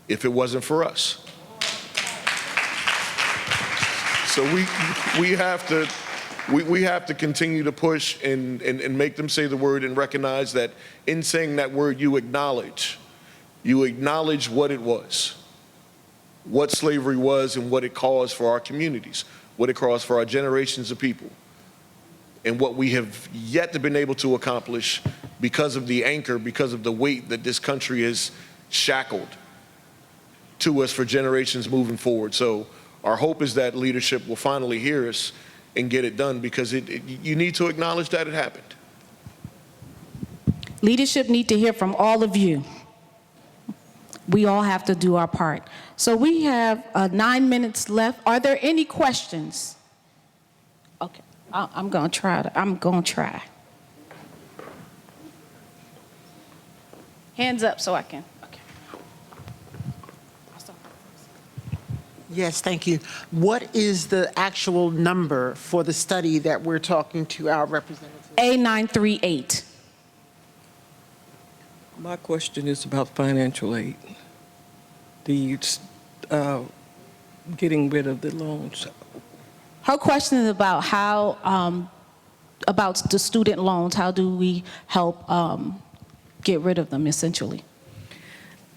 if it wasn't for us. So we have to continue to push and make them say the word and recognize that in saying that word you acknowledge what it was, what slavery was and what it caused for our communities, what it caused for our generations of people, and what we have yet to been able to accomplish because of the anchor, because of the weight that this country has shackled to us for generations moving forward. So our hope is that leadership will finally hear us and get it done, because you need to acknowledge that it happened. Leadership need to hear from all of you. We all have to do our part. So we have 9 minutes left. Are there any questions? Okay, I'm gonna try. Hands up so I can. Okay. I'll start first. Yes, thank you. What is the actual number for the study that we're talking to our representative? A938. My question is about financial aid. Getting rid of the loans. Her question is about how, about the student loans, how do we help get rid of them, essentially?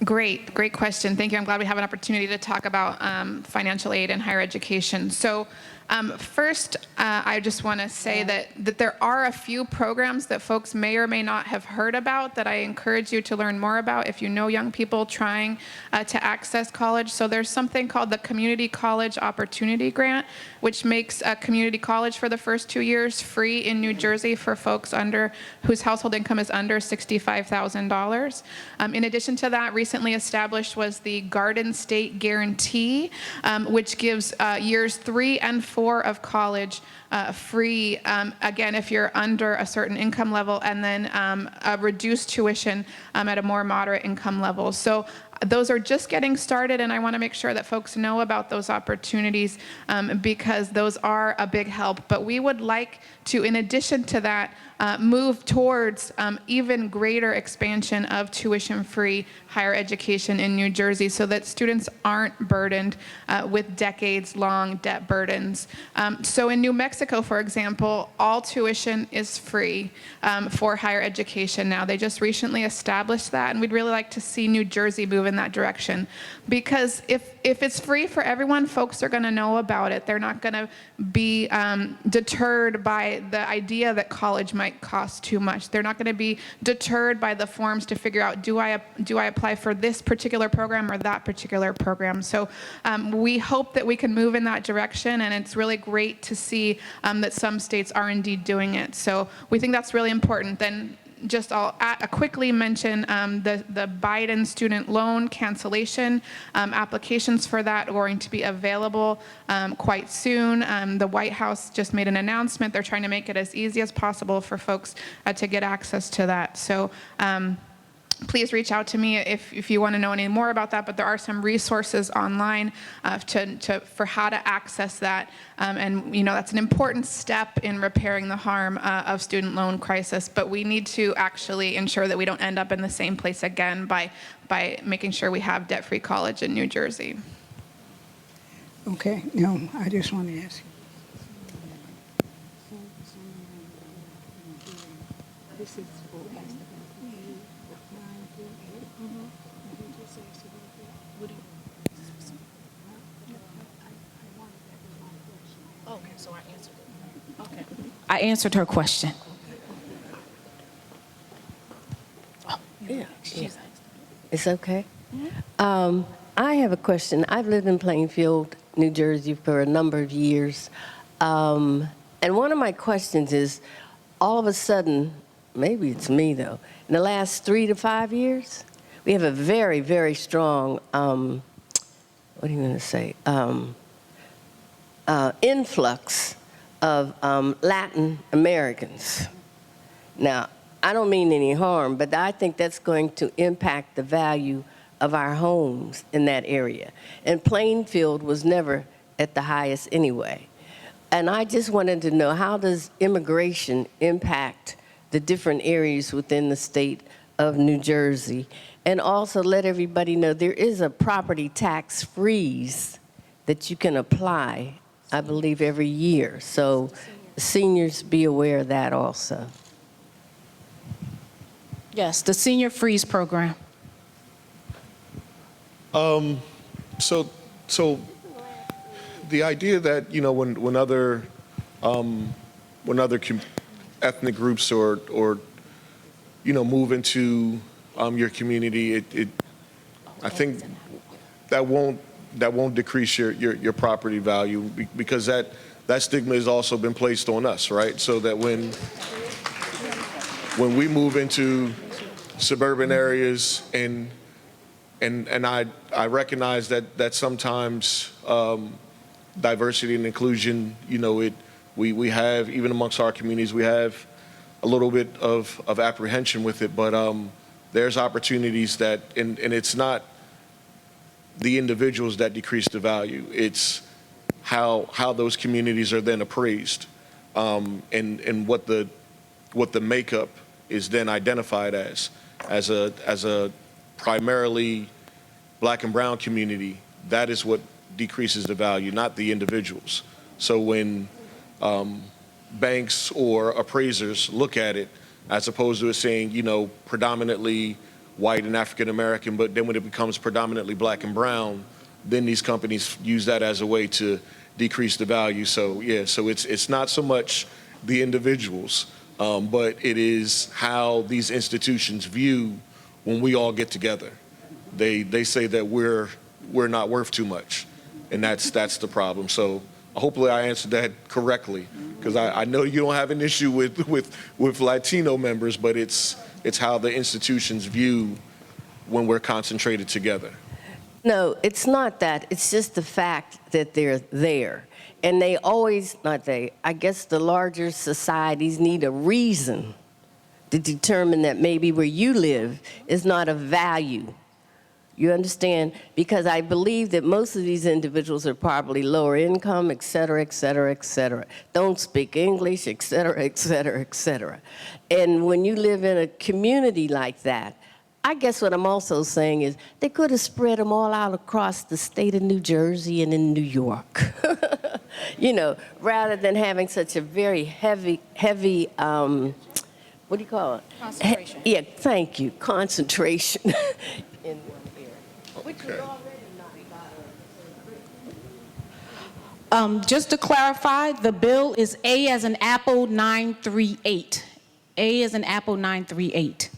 Great question. Thank you. I'm glad we have an opportunity to talk about financial aid in higher education. So first, I just want to say that there are a few programs that folks may or may not have heard about that I encourage you to learn more about if you know young people trying to access college. So there's something called the Community College Opportunity Grant, which makes a community college for the first 2 years free in New Jersey for folks whose household income is under $65,000. In addition to that, recently established was the Garden State Guarantee, which gives years 3 and 4 of college free, again, if you're under a certain income level, and then a reduced tuition at a more moderate income level. So those are just getting started, and I want to make sure that folks know about those opportunities because those are a big help. But we would like to, in addition to that, move towards even greater expansion of tuition-free higher education in New Jersey so that students aren't burdened with decades-long debt burdens. So in New Mexico, for example, all tuition is free for higher education now. They just recently established that, and we'd really like to see New Jersey move in that direction. Because if it's free for everyone, folks are going to know about it. They're not going to be deterred by the idea that college might cost too much. They're not going to be deterred by the forms to figure out, do I apply for this particular program or that particular program? So we hope that we can move in that direction, and it's really great to see that some states are indeed doing it. So we think that's really important. Then just I'll quickly mention the Biden student loan cancellation. Applications for that are going to be available quite soon. The White House just made an announcement. They're trying to make it as easy as possible for folks to get access to that. So please reach out to me if you want to know any more about that, but there are some resources online for how to access that. And that's an important step in repairing the harm of student loan crisis, but we need to actually ensure that we don't end up in the same place again by making sure we have debt-free college in New Jersey. Okay, no, I just want to ask you. This is Okay, so I answered it. Okay. I answered her question. Yeah. It's okay. I have a question. I've lived in Plainfield, New Jersey for a number of years. And one of my questions is, all of a sudden, maybe it's me though, in the last 3 to 5 years, we have a very, very strong, what do you want to say, influx of Latin Americans. Now, I don't mean any harm, but I think that's going to impact the value of our homes in that area. And Plainfield was never at the highest anyway. And I just wanted to know, how does immigration impact the different areas within the state of New Jersey? And also let everybody know there is a property tax freeze that you can apply, I believe, every year. So seniors, be aware of that also. Yes, the Senior Freeze Program. So the idea that, when other ethnic groups or move into your community, I think that won't decrease your property value, because that stigma has also been placed on us, right? So that when we move into suburban areas and I recognize that sometimes diversity and inclusion, we have, even amongst our communities, we have a little bit of apprehension with it, but there's opportunities that, and it's not the individuals that decrease the value. It's how those communities are then appraised, and what the makeup is then identified as a primarily black and brown community. That is what decreases the value, not the individuals. So when banks or appraisers look at it, as opposed to it saying, predominantly white and African American, but then when it becomes predominantly black and brown, then these companies use that as a way to decrease the value. So yeah, so it's not so much the individuals, but it is how these institutions view when we all get together. They say that we're not worth too much, and that's the problem. So hopefully I answered that correctly, because I know you don't have an issue with Latino members, but it's how the institutions view when we're concentrated together. No, it's not that. It's just the fact that they're there. And they always, I guess the larger societies need a reason to determine that maybe where you live is not of value. You understand? Because I believe that most of these individuals are probably lower income, et cetera, et cetera, et cetera. Don't speak English, et cetera, et cetera, et cetera. And when you live in a community like that, I guess what I'm also saying is they could have spread them all out across the state of New Jersey and in New York. Rather than having such a very heavy, what do you call it? Concentration. Yeah, thank you, concentration in one area, which is already not. Just to clarify, the bill is A as in Apple 938. A as in Apple 938.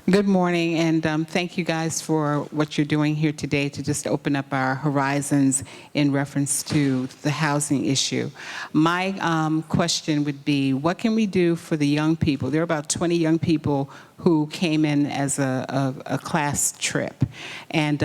Good morning, and thank you guys for what you're doing here today to just open up our horizons in reference to the housing issue. My question would be, what can we do for the young people? There are about 20 young people who came in as a class trip. And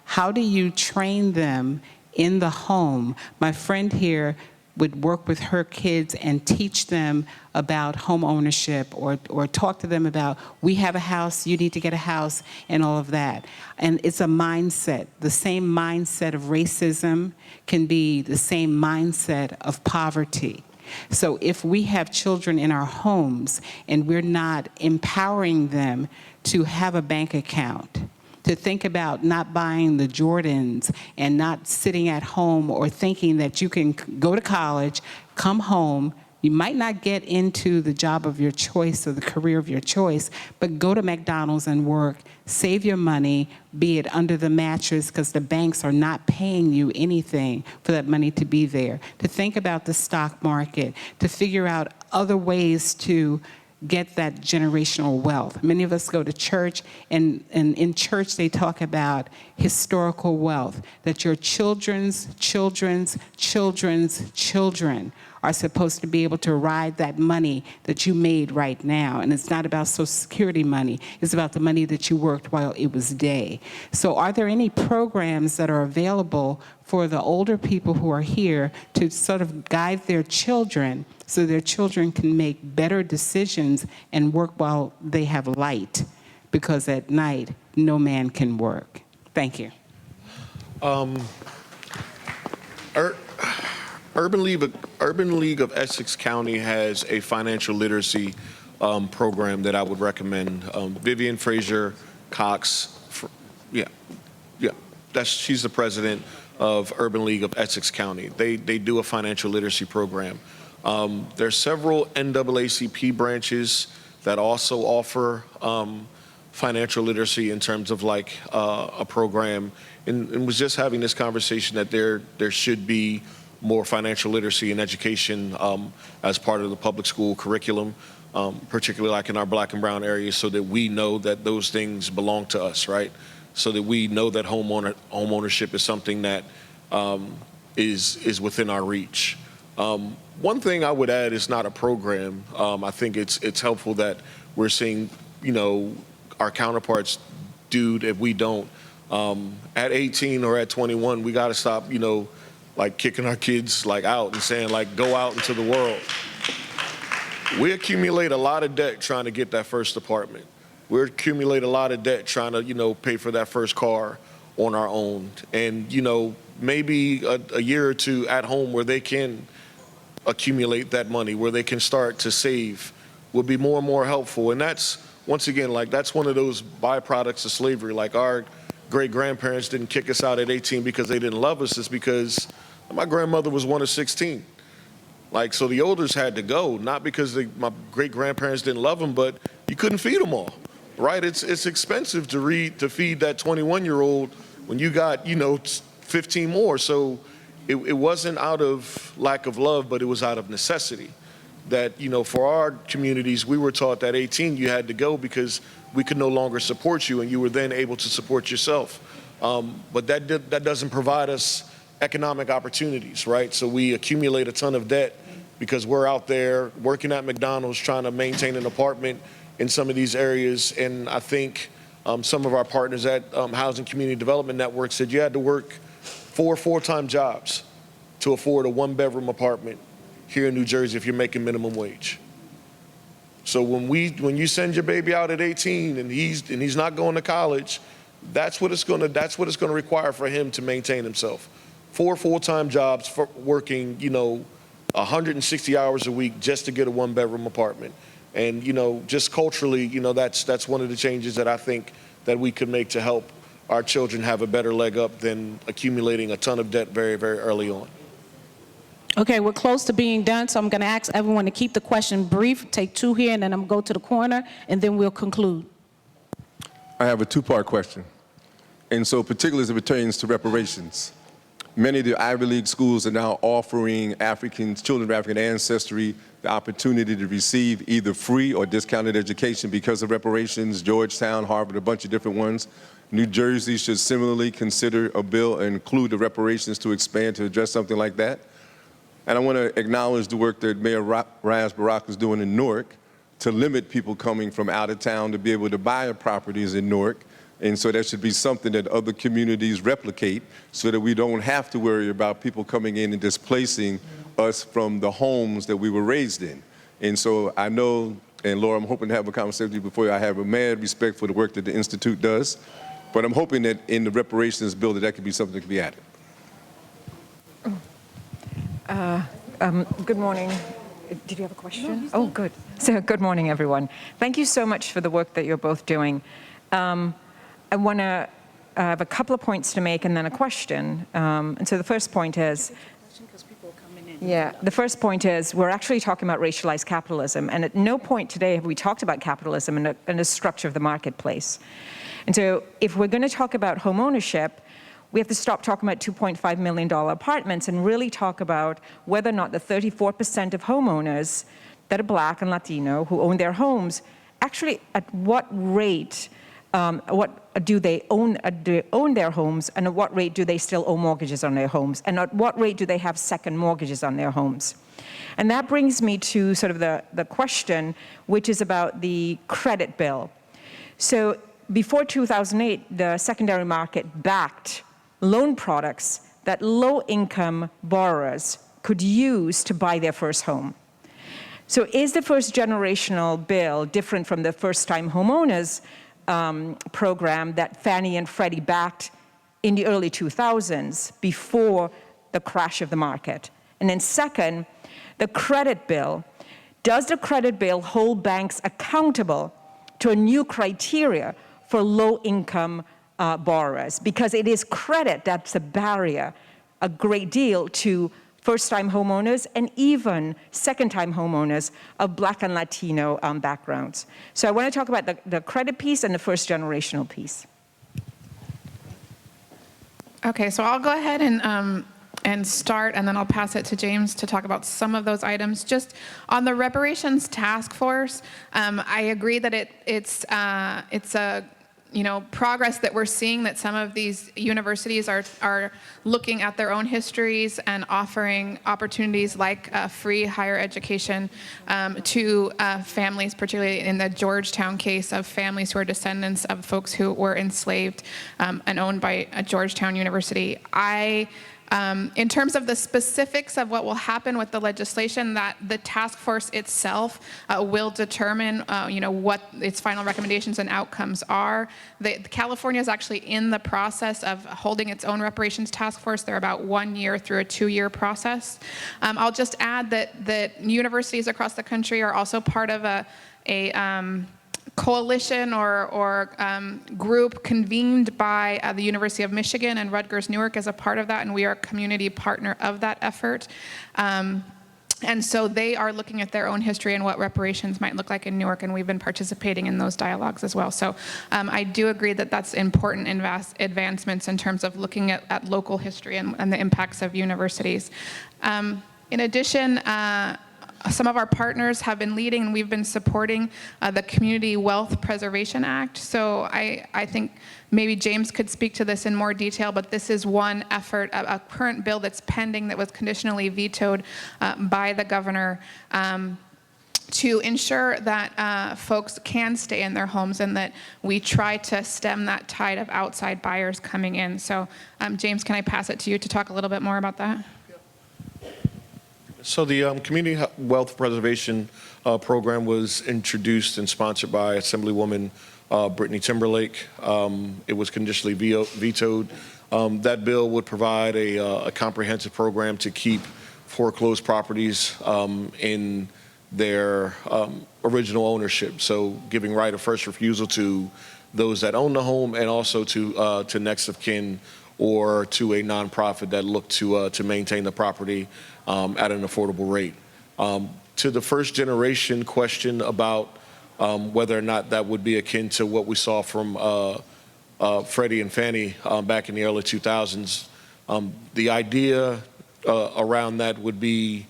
how do you train them in the home? My friend here would work with her kids and teach them about home ownership, or talk to them about, we have a house, you need to get a house, and all of that. And it's a mindset. The same mindset of racism can be the same mindset of poverty. So if we have children in our homes and we're not empowering them to have a bank account, to think about not buying the Jordans and not sitting at home or thinking that you can go to college, come home, you might not get into the job of your choice or the career of your choice, but go to McDonald's and work, save your money, be it under the mattress because the banks are not paying you anything for that money to be there, to think about the stock market, to figure out other ways to get that generational wealth. Many of us go to church, and in church they talk about historical wealth, that your children's children's children's children are supposed to be able to ride that money that you made right now. And it's not about Social Security money, it's about the money that you worked while it was day. So are there any programs that are available for the older people who are here to sort of guide their children so their children can make better decisions and work while they have light? Because at night, no man can work. Thank you. Urban League of Essex County has a financial literacy program that I would recommend. Vivian Fraser Cox, she's the president of Urban League of Essex County. They do a financial literacy program. There's several NAACP branches that also offer financial literacy in terms of like a program, and was just having this conversation that there should be more financial literacy and education as part of the public school curriculum, particularly like in our black and brown areas, so that we know that those things belong to us, right? So that we know that home ownership is something that is within our reach. One thing I would add is not a program. I think it's helpful that we're seeing, our counterparts do if we don't. At 18 or at 21, we got to stop, like kicking our kids like out and saying like, go out into the world. We accumulate a lot of debt trying to get that first apartment. we accumulate a lot of debt trying to, pay for that first car on our own. And, maybe a year or two at home where they can accumulate that money, where they can start to save, would be more and more helpful. And that's, once again, like, that's one of those byproducts of slavery. Like, our great-grandparents didn't kick us out at 18 because they didn't love us. It's because my grandmother was one of 16. Like, so the olders had to go, not because my great-grandparents didn't love them, but you couldn't feed them all, right? It's expensive to feed that 21-year-old when you got, 15 more. So it wasn't out of lack of love, but it was out of necessity. That, for our communities, we were taught that 18 you had to go because we could no longer support you, and you were then able to support yourself. But that doesn't provide us economic opportunities, right? So we accumulate a ton of debt because we're out there working at McDonald's trying to maintain an apartment in some of these areas. And I think some of our partners at Housing Community Development Network said you had to work 4 full-time jobs to afford a 1-bedroom apartment here in New Jersey if you're making minimum wage. So when you send your baby out at 18 and he's not going to college, that's what it's going to require for him to maintain himself. 4 full-time jobs for working, 160 hours a week just to get a 1-bedroom apartment. And, just culturally, that's one of the changes that I think that we could make to help our children have a better leg up than accumulating a ton of debt very, very early on. Okay, we're close to being done, so I'm going to ask everyone to keep the question brief, take 2 here, and then I'm going to go to the corner, and then we'll conclude. I have a 2-part question. And so particularly as it pertains to reparations, many of the Ivy League schools are now offering children of African ancestry the opportunity to receive either free or discounted education because of reparations. Georgetown, Harvard, a bunch of different ones. New Jersey should similarly consider a bill and include the reparations to expand to address something like that. And I want to acknowledge the work that Mayor Raz Barak is doing in Newark to limit people coming from out of town to be able to buy properties in Newark. And so that should be something that other communities replicate so that we don't have to worry about people coming in and displacing us from the homes that we were raised in. And so I know, and Laura, I'm hoping to have a conversation with you before I have a mad respect for the work that the Institute does. But I'm hoping that in the reparations bill that could be something that could be added. Good morning. Did you have a question? Oh, good. So good morning, everyone. Thank you so much for the work that you're both doing. I want to have a couple of points to make and then a question. And so the first point is, the first point is we're actually talking about racialized capitalism, and at no point today have we talked about capitalism and the structure of the marketplace. And so if we're going to talk about home ownership, we have to stop talking about $2.5 million apartments and really talk about whether or not the 34% of homeowners that are Black and Latino who own their homes, actually at what rate do they own their homes, and at what rate do they still owe mortgages on their homes, and at what rate do they have second mortgages on their homes. And that brings me to sort of the question, which is about the credit bill. So before 2008, the secondary market backed loan products that low-income borrowers could use to buy their first home. So is the first generational bill different from the first-time homeowners program that Fannie and Freddie backed in the early 2000s before the crash of the market? And then second, the credit bill. Does the credit bill hold banks accountable to a new criteria for low-income borrowers? Because it is credit that's a barrier a great deal to first-time homeowners and even second-time homeowners of Black and Latino backgrounds. So I want to talk about the credit piece and the first-generational piece. Okay, so I'll go ahead and start, and then I'll pass it to James to talk about some of those items. Just on the reparations task force, I agree that it's a progress that we're seeing, that some of these universities are looking at their own histories and offering opportunities like free higher education to families, particularly in the Georgetown case of families who are descendants of folks who were enslaved and owned by Georgetown University. I In terms of the specifics of what will happen with the legislation, that the task force itself will determine, what its final recommendations and outcomes are. California is actually in the process of holding its own reparations task force. They're about 1 year through a 2-year process. I'll just add that universities across the country are also part of a coalition or group convened by the University of Michigan, and Rutgers Newark as a part of that, and we are a community partner of that effort. And so they are looking at their own history and what reparations might look like in Newark, and we've been participating in those dialogues as well. So I do agree that that's important advancements in terms of looking at local history and the impacts of universities. In addition, some of our partners have been leading, and we've been supporting the Community Wealth Preservation Act. So I think maybe James could speak to this in more detail, but this is one effort, a current bill that's pending that was conditionally vetoed by the governor to ensure that folks can stay in their homes and that we try to stem that tide of outside buyers coming in. So James, can I pass it to you to talk a little bit more about that? So the Community Wealth Preservation Program was introduced and sponsored by Assemblywoman Brittany Timberlake. It was conditionally vetoed. That bill would provide a comprehensive program to keep foreclosed properties in their original ownership. So giving right of first refusal to those that own the home, and also to next of kin or to a nonprofit that looked to maintain the property at an affordable rate. To the first generation question about whether or not that would be akin to what we saw from Freddie and Fannie back in the early 2000s, the idea around that would be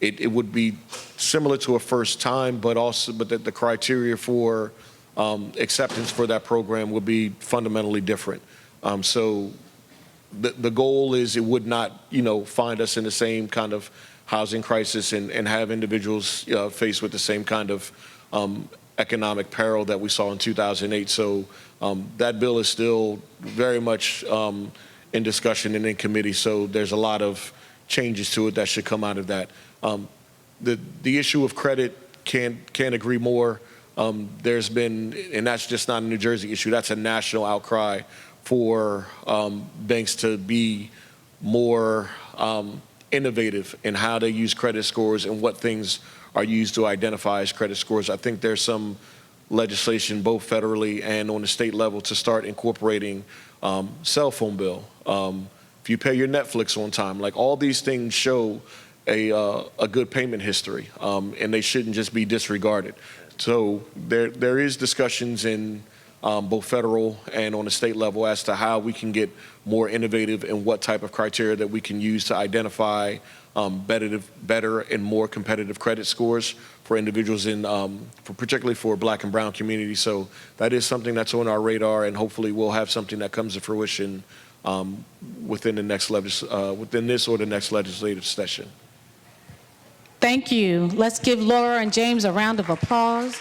it would be similar to a first time, but that the criteria for acceptance for that program would be fundamentally different. So the goal is it would not, find us in the same kind of housing crisis and have individuals faced with the same kind of economic peril that we saw in 2008. So that bill is still very much in discussion and in committee. So there's a lot of changes to it that should come out of that. The issue of credit can't agree more. There's been, and that's just not a New Jersey issue, that's a national outcry for banks to be more innovative in how they use credit scores and what things are used to identify as credit scores. I think there's some legislation both federally and on the state level to start incorporating cell phone bill. If you pay your Netflix on time, like all these things show a good payment history, and they shouldn't just be disregarded. So there is discussions in both federal and on the state level as to how we can get more innovative and what type of criteria that we can use to identify better and more competitive credit scores for individuals particularly for Black and brown communities. So that is something that's on our radar, and hopefully we'll have something that comes to fruition within this or the next legislative session. Thank you. Let's give Laura and James a round of applause.